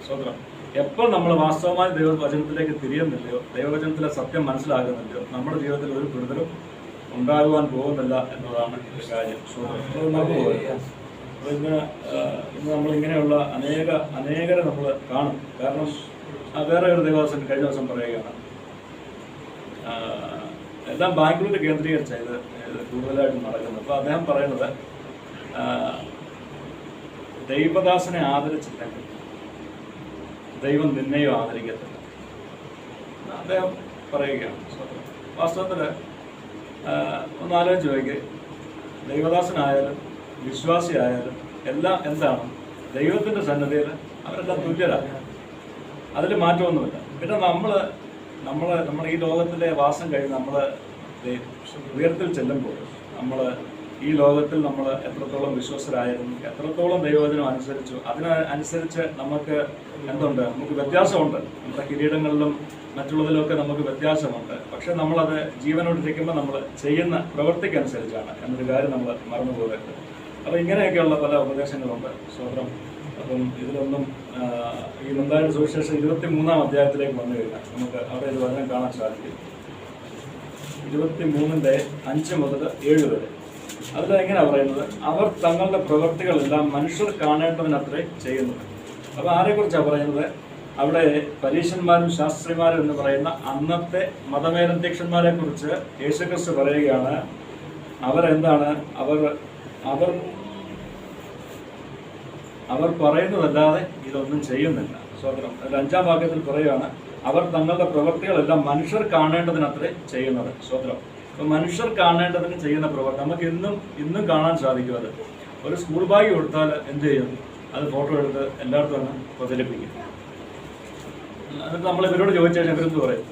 സ്വതന്ത്രം. എപ്പോൾ നമ്മൾ വാസ്തവമായി ദൈവവചനത്തിലേക്ക് തിരിയുന്നില്ലയോ, ദൈവവചനത്തിലെ സത്യം മനസ്സിലാകുന്നില്ലയോ, നമ്മുടെ ജീവിതത്തിൽ ഒരു വിടുതലും ഉണ്ടാകുവാൻ പോകുന്നില്ല എന്നതാണ് ഒരു കാര്യം. നമുക്ക് പോകാം. അപ്പോൾ ഇന്ന് നമ്മളിങ്ങനെയുള്ള അനേകരെ നമ്മൾ കാണും. കാരണം വേറെ ഒരു ദിവസം കഴിഞ്ഞ ദിവസം പറയുകയാണ്, എല്ലാം ബാംഗ്ലൂർ കേന്ദ്രീകരിച്ച ഇത് കൂടുതലായിട്ട് നടക്കുന്നത്. അപ്പോൾ അദ്ദേഹം പറയുന്നത്, ദൈവദാസനെ ആദരിച്ചില്ലെങ്കിൽ ദൈവം നിന്നെയും ആദരിക്കത്തില്ല. അദ്ദേഹം പറയുകയാണ്. വാസ്തവത്തിൽ ഒന്ന് ആലോചിച്ച് നോക്കി, ദൈവദാസനായാലും വിശ്വാസിയായാലും എല്ലാം എന്താണ്? ദൈവത്തിൻ്റെ സന്നദ്ധയിൽ അവരെല്ലാം തുല്യരാണ്. അതിൽ മാറ്റമൊന്നുമില്ല. പിന്നെ നമ്മൾ ഈ ലോകത്തിലെ വാസം കഴിഞ്ഞ് നമ്മൾ ഉയരത്തിൽ ചെല്ലുമ്പോൾ നമ്മൾ ഈ ലോകത്തിൽ നമ്മൾ എത്രത്തോളം വിശ്വസ്തരായിരുന്നു, എത്രത്തോളം ദൈവവചനം അനുസരിച്ചു, അതിനനുസരിച്ച് നമുക്ക് എന്തുണ്ട്? നമുക്ക് വ്യത്യാസമുണ്ട്. നമ്മുടെ കിരീടങ്ങളിലും മറ്റുള്ളതിലൊക്കെ നമുക്ക് വ്യത്യാസമുണ്ട്. പക്ഷെ നമ്മളത് ജീവനോടിരിക്കുമ്പോൾ നമ്മൾ ചെയ്യുന്ന പ്രവൃത്തിക്കനുസരിച്ചാണ് എന്നൊരു കാര്യം നമ്മൾ മറന്നു പോകരുത്. അപ്പോൾ ഇങ്ങനെയൊക്കെയുള്ള പല ഉപദേശങ്ങളുണ്ട്. സ്വതന്ത്രം. അപ്പം ഇതിലൊന്നും ഈ മത്തായിയുടെ സുവിശേഷം 23-ാം അധ്യായത്തിലേക്ക് വന്നു കഴിഞ്ഞാൽ നമുക്ക് അവിടെ ഒരു വചനം കാണാൻ സാധിക്കും. 23-5 മുതൽ 7 വരെ. അതിലെങ്ങനെയാണ് പറയുന്നത്? അവർ തങ്ങളുടെ പ്രവൃത്തികളെല്ലാം മനുഷ്യർ കാണേണ്ടതിനത്രേ ചെയ്യുന്നത്. അപ്പോൾ ആരെക്കുറിച്ചാണ് പറയുന്നത്? അവിടെ പരീശന്മാരും ശാസ്ത്രിമാരും എന്ന് പറയുന്ന അന്നത്തെ മതമേലധ്യക്ഷന്മാരെ കുറിച്ച് യേശുക്രിസ്തു പറയുകയാണ്. അവരെന്താണ്? അവർ പറയുന്നതല്ലാതെ ഇതൊന്നും ചെയ്യുന്നില്ല. സ്വതന്ത്രം. 5-ാം വാക്യത്തിൽ പറയുകയാണ്, അവർ തങ്ങളുടെ പ്രവൃത്തികളെല്ലാം മനുഷ്യർ കാണേണ്ടതിനത്രേ ചെയ്യുന്നത്. സ്വതന്ത്രം. അപ്പോൾ മനുഷ്യർ കാണേണ്ടതിന് ചെയ്യുന്ന പ്രവൃത്തി നമുക്ക് ഇന്നും കാണാൻ സാധിക്കും. അത് ഒരു സ്കൂൾ ബാഗ് കൊടുത്താൽ എന്ത് ചെയ്യും? അത് ഫോട്ടോ എടുത്ത് എല്ലായിടത്തും അങ്ങ് പ്രചരിപ്പിക്കും. എന്നിട്ട് നമ്മൾ ഇവരോട് ചോദിച്ചു കഴിഞ്ഞാൽ ഇവരെന്ത് പറയും?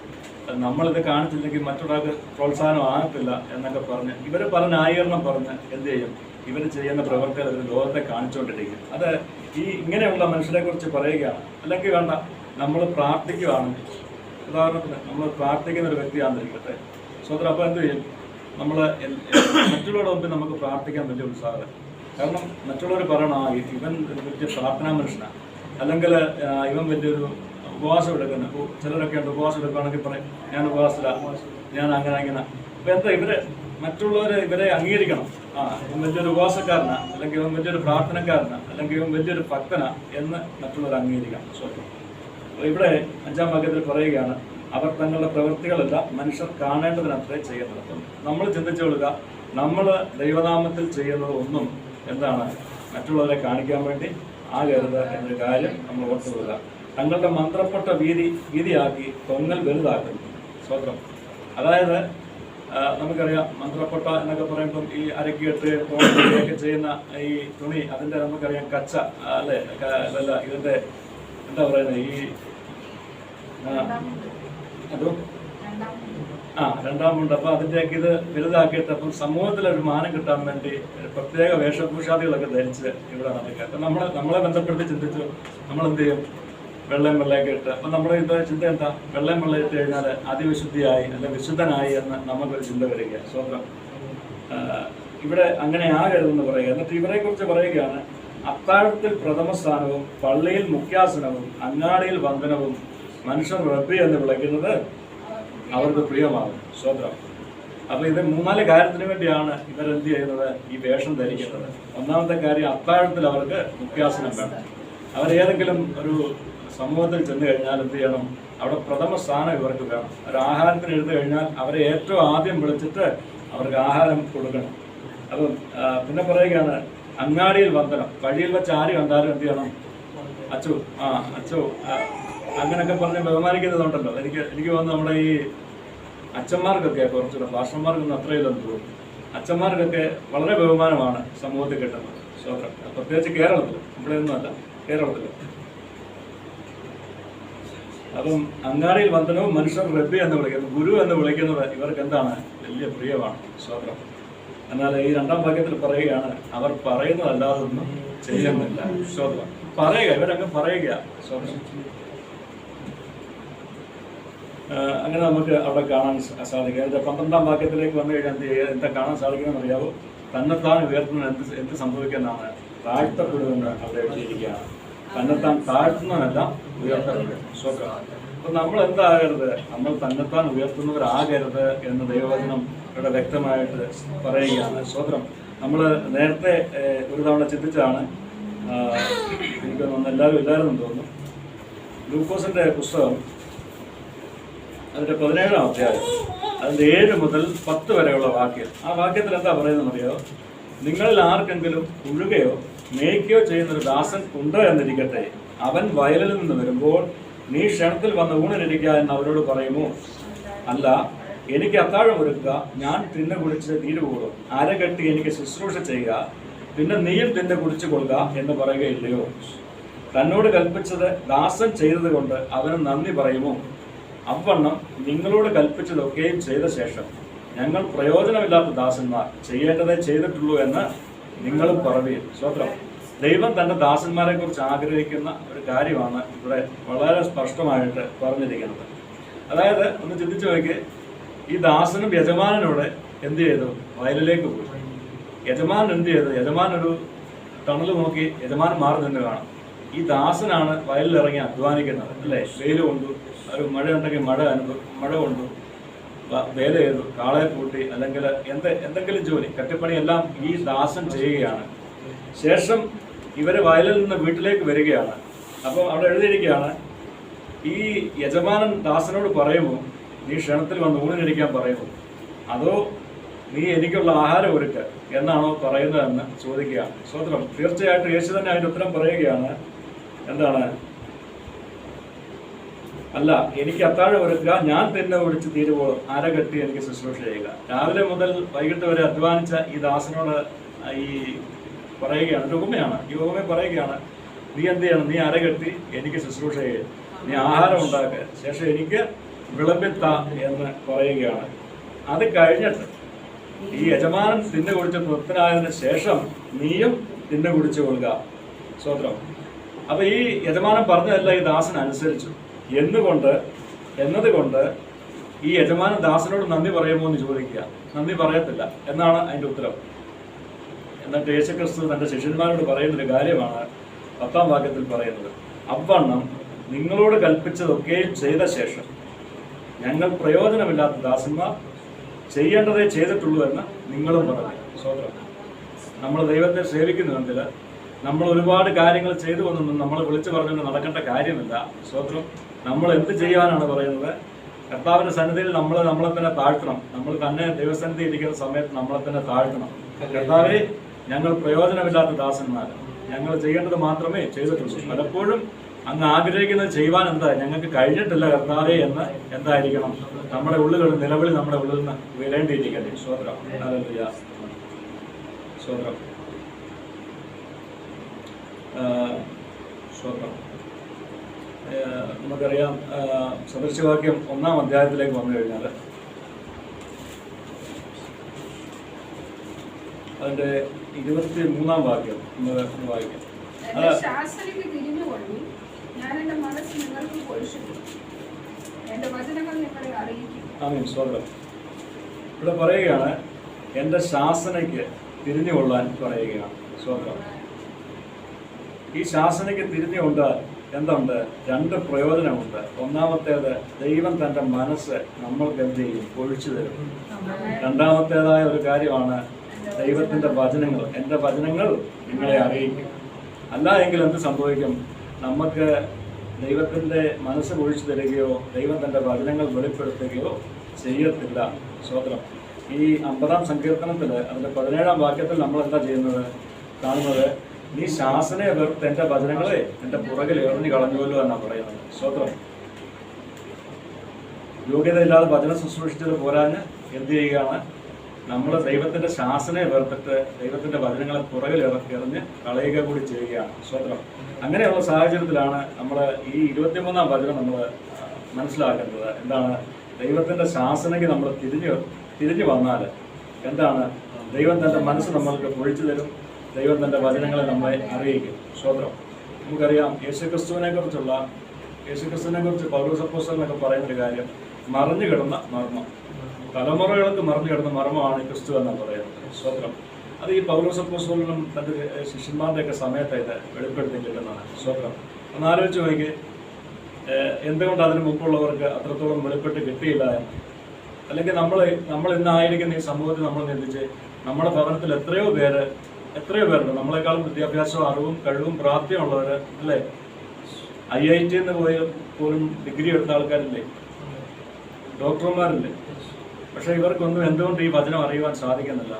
നമ്മളിത് കാണിച്ചില്ലെങ്കിൽ മറ്റൊരാൾക്ക് പ്രോത്സാഹനം ആകത്തില്ല എന്നൊക്കെ പറഞ്ഞ് ഇവർ പല ന്യായീകരണം പറഞ്ഞ് എന്ത് ചെയ്യും? ഇവർ ചെയ്യുന്ന പ്രവർത്തികൾ ഇവർ ലോകത്തെ കാണിച്ചുകൊണ്ടിരിക്കും. അത് ഇങ്ങനെയുള്ള മനുഷ്യരെ കുറിച്ച് പറയുകയാണ്. അല്ലെങ്കിൽ വേണ്ട, നമ്മൾ പ്രാർത്ഥിക്കുകയാണെങ്കിൽ, ഉദാഹരണത്തിന് നമ്മൾ പ്രാർത്ഥിക്കുന്ന ഒരു വ്യക്തിയാണെന്നിരിക്കട്ടെ, സ്വതന്ത്രം. അപ്പോൾ എന്ത് ചെയ്യും? നമ്മൾ മറ്റുള്ളവരുടെ മുമ്പിൽ നമുക്ക് പ്രാർത്ഥിക്കാൻ വലിയ ഉത്സാഹം. കാരണം മറ്റുള്ളവർ പറയണം, ഇവൻ വലിയ പ്രാർത്ഥനാ മനുഷ്യനാണ്, അല്ലെങ്കിൽ ഇവൻ വലിയൊരു ഉപവാസം എടുക്കുന്ന. ചിലരൊക്കെ ഉണ്ട്, ഉപവാസം എടുക്കുകയാണെങ്കിൽ പറയും, ഞാൻ ഉപവാസത്തിലാണ്, ഞാൻ അങ്ങനെ. അപ്പോൾ എന്താ മറ്റുള്ളവർ ഇവരെ അംഗീകരിക്കണം. ഇവൻ വലിയൊരു ഉപവാസക്കാരനാ, അല്ലെങ്കിൽ ഇവൻ വലിയൊരു പ്രാർത്ഥനക്കാരനാ, അല്ലെങ്കിൽ ഇവൻ വലിയൊരു ഭക്തനാ എന്ന് മറ്റുള്ളവർ അംഗീകരിക്കണം. അപ്പോൾ ഇവിടെ 5-ാം വാക്യത്തിൽ പറയുകയാണ്, അവർ തങ്ങളുടെ പ്രവൃത്തികളെല്ലാം മനുഷ്യർ കാണേണ്ടതിനത്രേ ചെയ്യുന്നത്. അപ്പം നമ്മൾ ചിന്തിച്ചു കൊള്ളുക, നമ്മൾ ദൈവനാമത്തിൽ ചെയ്യുന്നത് ഒന്നും എന്താണ്? മറ്റുള്ളവരെ കാണിക്കാൻ വേണ്ടി ആകരുത് എന്നൊരു കാര്യം നമ്മൾ ഓർത്തുകൊള്ളുക. തങ്ങളുടെ മന്ത്രപ്പെട്ട വീതിയാക്കി തൊങ്ങൽ വലുതാക്കുന്നു. സ്വതന്ത്രം. അതായത് നമുക്കറിയാം, മന്ത്രപ്പെട്ട എന്നൊക്കെ പറയുമ്പം ഈ അരക്കിട്ട് തോണിയൊക്കെ ചെയ്യുന്ന ഈ തുണി, അതിൻ്റെ നമുക്കറിയാം കച്ച അല്ലേ? അല്ല, ഇതിൻ്റെ എന്താ പറയുന്നത്? ഈ അതും 2-ാം മുണ്ട്. അപ്പോൾ അതിൻ്റെയൊക്കെ ഇത് വലുതാക്കിയിട്ട് അപ്പം സമൂഹത്തിലൊരു മാനം കിട്ടാൻ വേണ്ടി പ്രത്യേക വേഷഭൂഷാദികളൊക്കെ ധരിച്ച് ഇവിടെ നടക്കുക. അപ്പം നമ്മളെ ബന്ധപ്പെട്ട് ചിന്തിച്ചു നമ്മളെന്ത് ചെയ്യും? വെള്ളയൊക്കെ ഇട്ട്. അപ്പം നമ്മുടെ ഇത് ചിന്ത എന്താ? വെള്ളം ഇട്ട് കഴിഞ്ഞാൽ അതിവിശുദ്ധിയായി അല്ലെങ്കിൽ വിശുദ്ധനായി എന്ന് നമുക്കൊരു ചിന്ത വരിക. സ്വന്തം. ഇവിടെ അങ്ങനെ ആകരുതെന്ന് പറയുക. എന്നിട്ട് ഇവരെക്കുറിച്ച് പറയുകയാണ്, അത്താഴത്തിൽ പ്രഥമ സ്ഥാനവും പള്ളിയിൽ മുഖ്യാസനവും അങ്ങാടിയിൽ വന്ദനവും മനുഷ്യർ റബ്ബി എന്ന് വിളിക്കുന്നത് അവർക്ക് പ്രിയമാകും. സ്വതന്ത്രം. അപ്പോൾ ഇത് 3-4 കാര്യത്തിന് വേണ്ടിയാണ് ഇവരെന്ത് ചെയ്യുന്നത്? ഈ വേഷം ധരിക്കുന്നത്. ഒന്നാമത്തെ കാര്യം, അത്താഴത്തിൽ അവർക്ക് മുഖ്യാസനം വേണം. അവരേതെങ്കിലും ഒരു സമൂഹത്തിൽ ചെന്ന് കഴിഞ്ഞാൽ എന്ത് ചെയ്യണം? അവിടെ പ്രഥമ സ്ഥാനം ഇവർക്ക് വേണം. ഒരു ആഹാരത്തിന് എഴുതി കഴിഞ്ഞാൽ അവരെ ഏറ്റവും ആദ്യം വിളിച്ചിട്ട് അവർക്ക് ആഹാരം കൊടുക്കണം. അപ്പം പിന്നെ പറയുകയാണ്, അങ്ങാടിയിൽ വന്ദനം. വഴിയിൽ വെച്ച് ആര് കണ്ടാലും എന്ത് ചെയ്യണം? അച്ചു അച്ചു അങ്ങനെയൊക്കെ പറഞ്ഞ് ബഹുമാനിക്കുന്നതുണ്ടല്ലോ. എനിക്ക് തോന്നുന്നു നമ്മുടെ ഈ അച്ഛന്മാർക്കൊക്കെ കുറച്ചുകൂടെ, ഭാഷന്മാർക്കൊന്നും അത്രയില്ലെന്ന് തോന്നുന്നു. അച്ഛന്മാർക്കൊക്കെ വളരെ ബഹുമാനമാണ് സമൂഹത്തിൽ കിട്ടുന്നത്. സ്വതന്ത്രം, പ്രത്യേകിച്ച് കേരളത്തിൽ, ഇവിടെയൊന്നും അല്ല, കേരളത്തിൽ. അപ്പം അങ്ങാടിയിൽ വന്ദനവും മനുഷ്യർ റബ്ബി എന്ന് വിളിക്കുന്നു, ഗുരു എന്ന് വിളിക്കുന്നത് ഇവർക്ക് എന്താണ്? വലിയ പ്രിയമാണ്. സ്വതന്ത്രം. എന്നാൽ ഈ രണ്ടാം വാക്യത്തിൽ പറയുകയാണ്, അവർ പറയുന്നതല്ലാതൊന്നും ചെയ്യുന്നില്ല. സ്വതന്ത്രം പറയുക, ഇവരങ്ങ് പറയുക. സ്വതന്ത്രം. അങ്ങനെ നമുക്ക് അവിടെ കാണാൻ സാധിക്കും. അതിൻ്റെ 12-ാം വാക്യത്തിലേക്ക് വന്നു കഴിഞ്ഞാൽ എന്താ കാണാൻ സാധിക്കുമെന്ന് അറിയാവോ? തന്നെത്താൻ ഉയർത്തുന്ന എന്ത് സംഭവിക്കുന്നതാണ്? താഴ്ത്തപ്പെടുമെന്ന് അവിടെ എഴുതിയിരിക്കുകയാണ്. തന്നെത്താൻ താഴ്ത്തുന്നതല്ല, ഉയർത്തപ്പെടും. സ്വന്തം. അപ്പം നമ്മൾ എന്താകരുത്? നമ്മൾ തന്നെത്താൻ ഉയർത്തുന്നവരാകരുത് എന്ന് ദൈവവചനം ഇവിടെ വ്യക്തമായിട്ട് പറയുകയാണ്. സ്വതന്ത്രം. നമ്മൾ നേരത്തെ ഒരു തവണ ചിന്തിച്ചാണ്, എനിക്ക് തോന്നുന്നു എല്ലാവരും ഇല്ലായിരുന്നു തോന്നുന്നു, ലൂക്കോസിൻ്റെ പുസ്തകം അതിൻ്റെ 17-ാം അധ്യായം, അതിൻ്റെ 7 മുതൽ 10 വരെയുള്ള വാക്യം. ആ വാക്യത്തിൽ എന്താ പറയുന്നതെന്ന് അറിയോ? നിങ്ങളിൽ ആർക്കെങ്കിലും ഉഴുകയോ മേയ്ക്കുകയോ ചെയ്യുന്നൊരു ദാസൻ ഉണ്ട് എന്നിരിക്കട്ടെ, അവൻ വയലിൽ നിന്ന് വരുമ്പോൾ നീ ക്ഷണത്തിൽ വന്ന് ഊണിനിരിക്കുക എന്ന് അവരോട് പറയുമോ? അല്ല, എനിക്ക് അത്താഴം ഒരുക്കുക, ഞാൻ തിന്നെ കുടിച്ച് തീരുകൂടും, അരകെട്ടി എനിക്ക് ശുശ്രൂഷ ചെയ്യുക, പിന്നെ നീയും തിന്നെ കുടിച്ചു കൊള്ളുക എന്ന് പറയുകയില്ലയോ? തന്നോട് കൽപ്പിച്ചത് ദാസൻ ചെയ്തത് കൊണ്ട് അവന് നന്ദി പറയുമോ? അവണ്ണം നിങ്ങളോട് കൽപ്പിച്ചതൊക്കെയും ചെയ്ത ശേഷം ഞങ്ങൾ പ്രയോജനമില്ലാത്ത ദാസന്മാർ, ചെയ്യേണ്ടതേ ചെയ്തിട്ടുള്ളൂ എന്ന് നിങ്ങളും പറയുകയും. സ്വതന്ത്രം. ദൈവം തൻ്റെ ദാസന്മാരെ കുറിച്ച് ആഗ്രഹിക്കുന്ന ഒരു കാര്യമാണ് ഇവിടെ വളരെ സ്പഷ്ടമായിട്ട് പറഞ്ഞിരിക്കുന്നത്. അതായത് ഒന്ന് ചിന്തിച്ചു നോക്കി, ഈ ദാസനും യജമാനനോട് എന്ത് ചെയ്തു? വയലിലേക്ക് പോയി. യജമാനൻ എന്ത് ചെയ്തു? യജമാൻ ഒരു ടണൽ നോക്കി യജമാനൻ മാറി നിന്ന് കാണും. ഈ ദാസനാണ് വയലിലിറങ്ങി അധ്വാനിക്കുന്നത്, അല്ലേ? വെയിൽ കൊണ്ടു, ഒരു മഴ ഉണ്ടെങ്കിൽ മഴ കൊണ്ടു, വേല ചെയ്തു, കാളയെ പൂട്ടി, അല്ലെങ്കിൽ എന്തെങ്കിലും ജോലി, കട്ടിപ്പണിയെല്ലാം ഈ ദാസൻ ചെയ്യുകയാണ്. ശേഷം ഇവർ വയലിൽ നിന്ന് വീട്ടിലേക്ക് വരികയാണ്. അപ്പോൾ അവിടെ എഴുതിയിരിക്കുകയാണ്, ഈ യജമാനൻ ദാസനോട് പറയുമോ, നീ ക്ഷണത്തിൽ വന്ന് ഊണിനിരിക്കാൻ പറയുമോ, അതോ നീ എനിക്കുള്ള ആഹാരം ഒരുക്ക് എന്നാണോ പറയുന്നതെന്ന് ചോദിക്കുകയാണ്. സ്വതന്ത്രം. തീർച്ചയായിട്ടും യേശു തന്നെ അതിൻ്റെ ഉത്തരം പറയുകയാണ്. എന്താണ്? അല്ല, എനിക്ക് അത്താഴം ഒരുക്കുക, ഞാൻ തിന്നെ കുടിച്ച് തീരുവോളും, അരകെട്ടി എനിക്ക് ശുശ്രൂഷ ചെയ്യുക. രാവിലെ മുതൽ വൈകിട്ട് വരെ അധ്വാനിച്ച ഈ ദാസനോട് ഈ പറയുകയാണ്, ഒരു ഉപമയാണ്. ഈ ഉപമ പറയുകയാണ്, നീ എന്ത് ചെയ്യണം? നീ അരകെട്ടി എനിക്ക് ശുശ്രൂഷ ചെയ്യുക, നീ ആഹാരം ഉണ്ടാക്കുക, ശേഷം എനിക്ക് വിളമ്പിത്ത എന്ന് പറയുകയാണ്. അത് കഴിഞ്ഞിട്ട് ഈ യജമാനൻ തിന്നു കുടിച്ച് തൃപ്തനായതിനു ശേഷം നീയും തിന്നു കുടിച്ചു കൊള്ളുക. സ്വതന്ത്രം. അപ്പൊ ഈ യജമാനൻ പറഞ്ഞതല്ല ഈ ദാസൻ അനുസരിച്ചു എന്നതുകൊണ്ട് ഈ യജമാനൻ ദാസനോട് നന്ദി പറയുമോ എന്ന് ചോദിക്കുക. നന്ദി പറയത്തില്ല എന്നാണ് അതിൻ്റെ ഉത്തരം. എന്നിട്ട് യേശുക്രിസ്തു തൻ്റെ ശിഷ്യന്മാരോട് പറയുന്നൊരു കാര്യമാണ് 10-ാം വാക്യത്തിൽ പറയുന്നത്. അവണ്ണം നിങ്ങളോട് കൽപ്പിച്ചതൊക്കെയും ചെയ്ത ശേഷം ഞങ്ങൾ പ്രയോജനമില്ലാത്ത ദാസന്മാർ, ചെയ്യേണ്ടതേ ചെയ്തിട്ടുള്ളൂ എന്ന് നിങ്ങളും പറഞ്ഞു. സ്വതന്ത്രം. നമ്മൾ ദൈവത്തെ സേവിക്കുന്നുണ്ടെങ്കിൽ നമ്മൾ ഒരുപാട് കാര്യങ്ങൾ ചെയ്തു വന്നൊന്നും നമ്മൾ വിളിച്ചു പറഞ്ഞുകൊണ്ട് നടക്കേണ്ട കാര്യമില്ല. സ്വതന്ത്രം. നമ്മൾ എന്ത് ചെയ്യാനാണ് പറയുന്നത്? കർത്താവിൻ്റെ സന്നിധിയിൽ നമ്മളെ തന്നെ താഴ്ത്തണം. നമ്മൾ തന്നെ ദൈവസന്നിധി ഇരിക്കുന്ന സമയത്ത് നമ്മളെ തന്നെ താഴ്ത്തണം. കർത്താവെ, ഞങ്ങൾ പ്രയോജനമില്ലാത്ത ദാസന്മാർ, ഞങ്ങൾ ചെയ്യേണ്ടത് മാത്രമേ ചെയ്തിട്ടുള്ളൂ. പലപ്പോഴും അങ്ങ് ആഗ്രഹിക്കുന്നത് ചെയ്യുവാൻ ഞങ്ങൾക്ക് കഴിഞ്ഞിട്ടില്ല കർത്താവെ എന്ന് എന്തായിരിക്കണം? നമ്മുടെ ഉള്ളുകളിൽ നിലവിളി നമ്മുടെ ഉള്ളിൽ നിന്ന് ഉയരേണ്ടിയിരിക്കട്ടെ. സ്വതന്ത്രം. ഹല്ലേലൂയ. സ്വതന്ത്രം. സ്വതന്ത്രം. നമുക്കറിയാം, സദൃശവാക്യം 1-ാം അധ്യായത്തിലേക്ക് വന്നു കഴിഞ്ഞാൽ അതിൻ്റെ 23-ാം വാക്യം നമ്മൾ വായിക്കാം. ആമീൻ. സ്വതന്ത്രം. ഇവിടെ പറയുകയാണ്, എൻ്റെ ശാസനയ്ക്ക് തിരിഞ്ഞുകൊള്ളാൻ പറയുകയാണ്. സ്വതന്ത്രം. ഈ ശാസനയ്ക്ക് തിരിഞ്ഞുകൊണ്ടാൽ എന്തുണ്ട്? 2 പ്രയോജനമുണ്ട്. ഒന്നാമത്തേത്, ദൈവം തൻ്റെ മനസ്സ് നമ്മൾക്ക് എന്ത് ചെയ്യും? ഒഴിച്ചു തരും. രണ്ടാമത്തേതായ ഒരു കാര്യമാണ് ദൈവത്തിൻ്റെ വചനങ്ങൾ. എൻ്റെ വചനങ്ങൾ നിങ്ങളെ അറിയിക്കും. അല്ല എങ്കിൽ എന്ത് സംഭവിക്കും? നമുക്ക് ദൈവത്തിൻ്റെ മനസ്സ് ഒഴിച്ചു തരികയോ ദൈവം തൻ്റെ വചനങ്ങൾ വെളിപ്പെടുത്തുകയോ ചെയ്യത്തില്ല. സ്വതന്ത്രം. ഈ 50-ാം സങ്കീർത്തനത്തിൽ അതിൻ്റെ 17-ാം വാക്യത്തിൽ നമ്മൾ എന്താ ചെയ്യുന്നത്? കാണുന്നത്, നീ ശാസനെ വെറുത്ത് എൻ്റെ വചനങ്ങളെ എൻ്റെ പുറകിൽ എറിഞ്ഞു കളഞ്ഞുവല്ലോ എന്നാണ് പറയുന്നത്. സ്വത്രം യോഗ്യതയില്ലാതെ വചനം ശുശ്രൂഷിച്ചത് പോരാഞ്ഞ് എന്ത് ചെയ്യുകയാണ്? നമ്മൾ ദൈവത്തിൻ്റെ ശാസനയെ വെറുത്തിട്ട് ദൈവത്തിൻ്റെ വചനങ്ങളെ പുറകിൽ എറിഞ്ഞ് കളയുക കൂടി ചെയ്യുകയാണ്. സ്വത്രം അങ്ങനെയുള്ള സാഹചര്യത്തിലാണ് നമ്മൾ ഈ 23-ാം വചനം നമ്മൾ മനസ്സിലാക്കേണ്ടത്. എന്താണ്? ദൈവത്തിൻ്റെ ശാസനയ്ക്ക് നമ്മൾ തിരിഞ്ഞു വന്നാൽ എന്താണ്? ദൈവം തൻ്റെ മനസ്സ് നമ്മൾക്ക് പൊഴിച്ചു തരും. ദൈവം തൻ്റെ വചനങ്ങളെ നമ്മളെ അറിയിക്കും. സ്വത്രം നമുക്കറിയാം, യേശുക്രിസ്തുവിനെ കുറിച്ച് പൗലോസ് അപ്പോസ്തലനൊക്കെ പറയുന്നൊരു കാര്യം, മറഞ്ഞു കിടന്ന മർമ്മം, തലമുറകൾക്ക് മറഞ്ഞു കിടന്ന മർമ്മമാണ് ക്രിസ്തു എന്നാണ് പറയുന്നത്. സ്വത്രം അത് ഈ പൗലോസ് അപ്പോസ്തലനും തൻ്റെ ശിഷ്യന്മാരുടെയൊക്കെ സമയത്ത് ഇത് വെളിപ്പെടുത്തി കിട്ടുന്നതാണ്. സ്വത്രം ഒന്ന് ആലോചിച്ച് നോക്കി, എന്തുകൊണ്ട് അതിന് മുമ്പുള്ളവർക്ക് അത്രത്തോളം വെളിപ്പെട്ട് കിട്ടിയില്ല എന്ന്. അല്ലെങ്കിൽ നമ്മൾ ഇന്നായിരിക്കുന്ന ഈ സമൂഹത്തിൽ നമ്മൾ ചിന്തിച്ച് നമ്മുടെ ഭവനത്തിൽ എത്രയോ പേരുണ്ട് നമ്മളെക്കാളും വിദ്യാഭ്യാസവും അറിവും കഴിവും പ്രാപ്തിയുള്ളവർ, അല്ലേ? IIT പോലും ഡിഗ്രി എടുത്ത ആൾക്കാരില്ലേ? ഡോക്ടർമാരില്ലേ? പക്ഷെ ഇവർക്കൊന്നും എന്തുകൊണ്ട് ഈ വചനം അറിയുവാൻ സാധിക്കുന്നില്ല?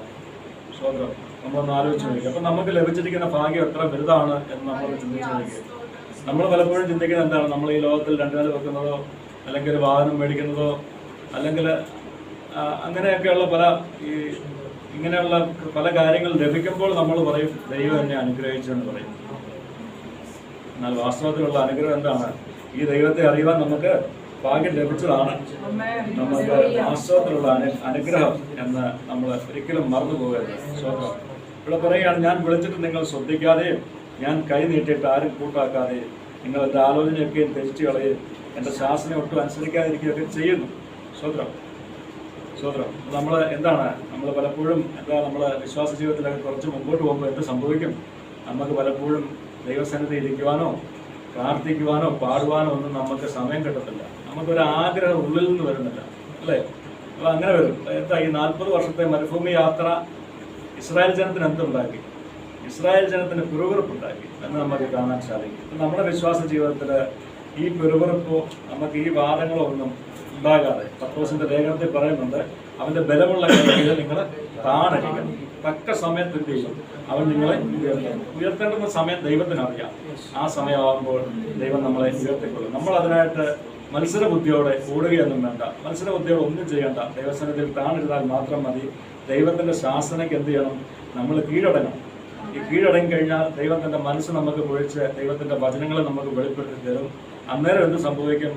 സ്വതന്ത്രം നമ്മളൊന്ന് ആലോചിച്ച് നോക്കുക. അപ്പം നമുക്ക് ലഭിച്ചിരിക്കുന്ന ഭാഗ്യം എത്ര വലുതാണ് എന്ന് നമ്മൾ ചിന്തിച്ച് നോക്കുക. നമ്മൾ പലപ്പോഴും ചിന്തിക്കുന്നത് എന്താണ്? നമ്മൾ ഈ ലോകത്തിൽ 2 നില വെക്കുന്നതോ അല്ലെങ്കിൽ വാഹനം മേടിക്കുന്നതോ അല്ലെങ്കിൽ അങ്ങനെയൊക്കെയുള്ള ഇങ്ങനെയുള്ള പല കാര്യങ്ങൾ ലഭിക്കുമ്പോൾ നമ്മൾ പറയും ദൈവം എന്നെ അനുഗ്രഹിച്ചു എന്ന് പറയും. എന്നാൽ വാസ്തവത്തിലുള്ള അനുഗ്രഹം എന്താണ്? ഈ ദൈവത്തെ അറിയുവാൻ നമുക്ക് ഭാഗ്യം ലഭിച്ചതാണ്. നമുക്ക് വാസ്തവത്തിലുള്ള അനുഗ്രഹം എന്ന് നമ്മൾ ഒരിക്കലും മറന്നു പോകരുത്. സ്വന്തം ഇവിടെ പറയുകയാണ്, ഞാൻ വിളിച്ചിട്ട് നിങ്ങൾ ശ്രദ്ധിക്കാതെയും ഞാൻ കൈ നീട്ടിയിട്ട് ആരും കൂട്ടാക്കാതെയും നിങ്ങൾ എൻ്റെ ആലോചനയൊക്കെയും ത്യജിച്ചു കളയും എൻ്റെ ശാസനം ഒട്ടും അനുസരിക്കാതിരിക്കുകയൊക്കെ ചെയ്യുന്നു. സ്വതന്ത്രം നമ്മൾ എന്താണ്? നമ്മൾ പലപ്പോഴും നമ്മൾ വിശ്വാസ ജീവിതത്തിലൊക്കെ കുറച്ച് മുമ്പോട്ട് പോകുമ്പോൾ എന്ത് സംഭവിക്കും? നമുക്ക് പലപ്പോഴും ദൈവസന്നിധി ഇരിക്കുവാനോ പ്രാർത്ഥിക്കുവാനോ പാടുവാനോ ഒന്നും നമുക്ക് സമയം കിട്ടത്തില്ല. നമുക്കൊരു ആഗ്രഹം ഉള്ളിൽ നിന്ന് വരുന്നില്ല, അല്ലേ? അപ്പോൾ അങ്ങനെ വരും. എന്താ ഈ 40 വർഷത്തെ മരുഭൂമി യാത്ര ഇസ്രായേൽ ജനത്തിന് എന്തുണ്ടാക്കി? ഇസ്രായേൽ ജനത്തിന് പിറുപിറുപ്പുണ്ടാക്കി എന്ന് നമുക്ക് കാണാൻ സാധിക്കും. നമ്മുടെ വിശ്വാസ ജീവിതത്തിൽ ഈ പിറുപിറുപ്പോ നമുക്ക് ഈ വാദങ്ങളോ ഒന്നും ഉണ്ടാകാതെ, പത്രോസിന്റെ ലേഖനത്തിൽ പറയുന്നുണ്ട്, അവന്റെ ബലമുള്ള കൈകളിൽ നിങ്ങൾ താണടിക്കണം, തക്ക സമയത്ത് എന്ത് ചെയ്യും? അവൻ നിങ്ങളെ ഉയർത്തേണ്ടുന്ന സമയം ദൈവത്തിന് അറിയാം. ആ സമയമാകുമ്പോൾ ദൈവം നമ്മളെ ഉയർത്തിക്കൊള്ളും. നമ്മൾ അതിനായിട്ട് മത്സരബുദ്ധിയോടെ ഓടുകയൊന്നും വേണ്ട, മത്സരബുദ്ധിയോടെ ഒന്നും ചെയ്യേണ്ട. ദൈവസന്നിധിയിൽ താണിരുന്നാൽ മാത്രം മതി. ദൈവത്തിന്റെ ശാസനയ്ക്ക് എന്ത് ചെയ്യണം? നമ്മൾ കീഴടങ്ങണം. ഈ കീഴടങ്ങി കഴിഞ്ഞാൽ ദൈവത്തിന്റെ മനസ്സ് നമുക്ക് പൊഴിച്ച് ദൈവത്തിന്റെ വചനങ്ങളെ നമുക്ക് വെളിപ്പെടുത്തി തരും. അന്നേരം എന്ത് സംഭവിക്കും?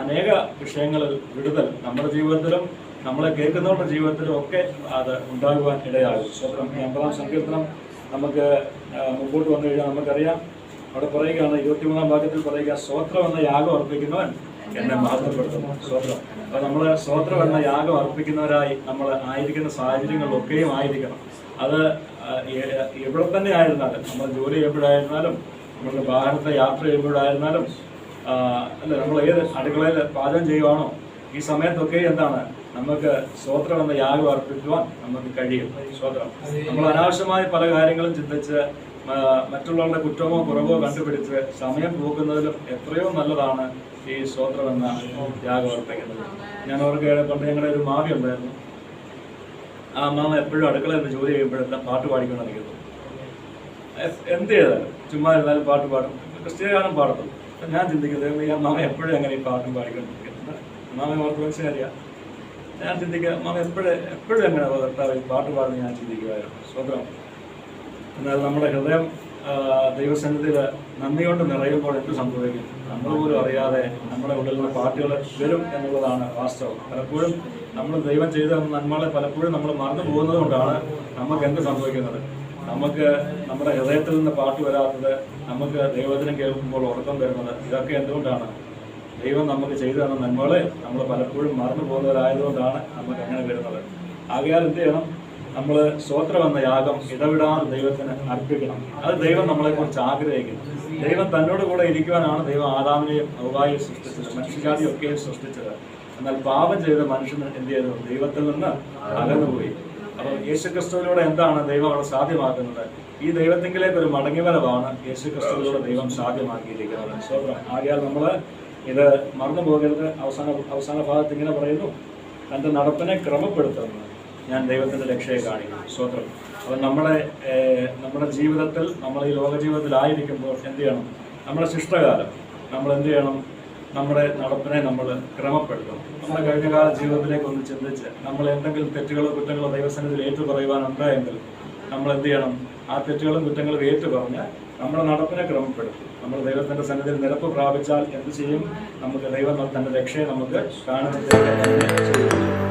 അനേക വിഷയങ്ങളിൽ വിടുതൽ നമ്മുടെ ജീവിതത്തിലും നമ്മളെ കേൾക്കുന്നവരുടെ ജീവിതത്തിലും ഒക്കെ അത് ഉണ്ടാകുവാൻ ഇടയാകും. സ്വത്രം 80-ാം സങ്കീർത്തനം നമുക്ക് മുമ്പോട്ട് വന്നു കഴിഞ്ഞാൽ നമുക്കറിയാം, അവിടെ പറയുകയാണ് 23-ാം വാക്യത്തിൽ പറയുക, സ്വത്രം എന്ന യാഗം അർപ്പിക്കുന്നവൻ എന്നെ മഹത്വപ്പെടുത്തുന്നു. സ്വത്രം. അപ്പോൾ നമ്മൾ സ്വത്രം എന്ന യാഗം അർപ്പിക്കുന്നവരായി നമ്മൾ ആയിരിക്കുന്ന സാഹചര്യങ്ങളിലൊക്കെയും ആയിരിക്കണം. അത് എവിടെ തന്നെ ആയിരുന്നാലും, നമ്മൾ ജോലി ചെയ്യുമ്പോഴായിരുന്നാലും, നമ്മളുടെ വാഹനത്തെ യാത്ര ചെയ്യുമ്പോഴായിരുന്നാലും, അല്ല നമ്മൾ ഏത് അടുക്കളയിൽ പാചകം ചെയ്യുവാണോ, ഈ സമയത്തൊക്കെ എന്താണ്? നമുക്ക് സ്വത്രം എന്ന യാഗം അർപ്പിക്കുവാൻ നമുക്ക് കഴിയും. സ്വത്രം. നമ്മൾ അനാവശ്യമായ പല കാര്യങ്ങളും ചിന്തിച്ച് മറ്റുള്ളവരുടെ കുറ്റമോ കുറവോ കണ്ടുപിടിച്ച് സമയം പോകുന്നതിലും എത്രയോ നല്ലതാണ് ഈ സ്വത്രം എന്ന യാഗം അർപ്പിക്കുന്നത്. ഞാൻ ഓർക്കുകയാണ്, പണ്ട് ഞങ്ങളുടെ ഒരു മാവി ഉണ്ടായിരുന്നു. ആ അമ്മാമ എപ്പോഴും അടുക്കളയിൽ ജോലി ചെയ്യുമ്പോഴെല്ലാം പാട്ട് പാടിക്കൊണ്ടിരിക്കുന്നു. എന്ത് ചെയ്താലും ചുമ്മാ ഇരുന്നാലും പാട്ട് പാടും, ക്രിസ്ത്യഗാനം പാടത്തുള്ളൂ. ഞാൻ ചിന്തിക്കുന്നത് ഈ അമ്മാമ എപ്പോഴും അങ്ങനെ ഈ പാട്ടും പാടിക്കൊണ്ടിരിക്കുന്നത്. അമ്മാമ ഓർത്തഡോക്സുകാരിയാണ്. ഞാൻ ചിന്തിക്കുക, അമ്മാമ എപ്പോഴും എങ്ങനെ ഭർത്താവ് ഈ പാട്ട് പാടുന്ന ഞാൻ ചിന്തിക്കുമായിരുന്നു. സ്വതന്ത്രം. എന്നാൽ നമ്മുടെ ഹൃദയം ദൈവസന്നിധിയിൽ നന്ദി കൊണ്ട് നിറയുമ്പോൾ എന്ത് സംഭവിക്കും? നമ്മൾ പോലും അറിയാതെ നമ്മുടെ ഉള്ളിൽ നിന്ന് പാട്ടുകൾ വരും എന്നുള്ളതാണ് വാസ്തവം. പലപ്പോഴും നമ്മൾ ദൈവം ചെയ്ത നന്മകളെ പലപ്പോഴും നമ്മൾ മറന്നു പോകുന്നത് കൊണ്ടാണ് നമുക്ക് എന്ത് സംഭവിക്കുന്നത്? നമുക്ക് നമ്മുടെ ഹൃദയത്തിൽ നിന്ന് പാട്ട് വരാത്തത്, നമുക്ക് ദൈവവചനം കേൾക്കുമ്പോൾ ഉറക്കം വരുന്നത്, ഇതൊക്കെ എന്തുകൊണ്ടാണ്? ദൈവം നമുക്ക് ചെയ്തു തന്ന നന്മകളെ നമ്മൾ പലപ്പോഴും മറന്നു പോകുന്നവരായതുകൊണ്ടാണ് നമുക്ക് അങ്ങനെ വരുന്നത്. ആകയാൽ എന്ത് ചെയ്യണം? നമ്മൾ സ്വത്രം എന്ന യാഗം ഇടവിടാതെ ദൈവത്തിന് അർപ്പിക്കണം. അത് ദൈവം നമ്മളെക്കുറിച്ച് ആഗ്രഹിക്കുന്നു. ദൈവം തന്നോട് കൂടെ ഇരിക്കുവാനാണ് ദൈവം ആദാമിനെയും ഹവ്വായെയും സൃഷ്ടിച്ചത്, മനുഷ്യജാതിയൊക്കെയും സൃഷ്ടിച്ചത്. എന്നാൽ പാപം ചെയ്ത മനുഷ്യന് എന്ത് ചെയ്തു? ദൈവത്തിൽ നിന്ന് അകന്നുപോയി. അപ്പോൾ യേശുക്രിസ്തുവിലൂടെ എന്താണ് ദൈവം അവിടെ സാധ്യമാക്കുന്നത്? ഈ ദൈവത്തിങ്കിലേക്ക് ഒരു മടങ്ങിവരവാണ് യേശുക്രിസ്തുവിലൂടെ ദൈവം സാധ്യമാക്കിയിരിക്കുന്നത്. സ്വതന്ത്രം. ആകയാൽ നമ്മൾ ഇത് മറന്നു പോകരുത്. അവസാന ഭാഗത്ത് ഇങ്ങനെ പറയുന്നു, തൻ്റെ നടപ്പിനെ ക്രമപ്പെടുത്തുന്നത്. ഞാൻ ദൈവത്തിൻ്റെ രക്ഷയെ കാണിക്കും. സ്തോത്രം. അപ്പം നമ്മുടെ ജീവിതത്തിൽ, നമ്മൾ ഈ ലോക ജീവിതത്തിലായിരിക്കുമ്പോൾ എന്ത് ചെയ്യണം? നമ്മുടെ ശിഷ്ടകാലം നമ്മൾ എന്ത് ചെയ്യണം? നമ്മുടെ നടപ്പിനെ നമ്മൾ ക്രമപ്പെടുത്തണം. നമ്മുടെ കഴിഞ്ഞകാല ജീവിതത്തിലേക്ക് ഒന്ന് ചിന്തിച്ച് നമ്മൾ എന്തെങ്കിലും തെറ്റുകളോ കുറ്റങ്ങളോ ദൈവസന്നിധിയിൽ ഏറ്റുപറയുവാനുണ്ടായെങ്കിൽ നമ്മൾ എന്ത് ചെയ്യണം? ആ തെറ്റുകളും കുറ്റങ്ങളും ഏറ്റുപറഞ്ഞ് നമ്മുടെ നടപ്പിനെ ക്രമപ്പെടുത്തും. നമ്മൾ ദൈവത്തിൻ്റെ സന്നിധിയിൽ നിരപ്പ് പ്രാപിച്ചാൽ എന്ത് ചെയ്യും? നമുക്ക് ദൈവം തൻ്റെ രക്ഷയെ നമുക്ക് കാണുന്നതിലേക്ക് തന്നെ ചെയ്യും.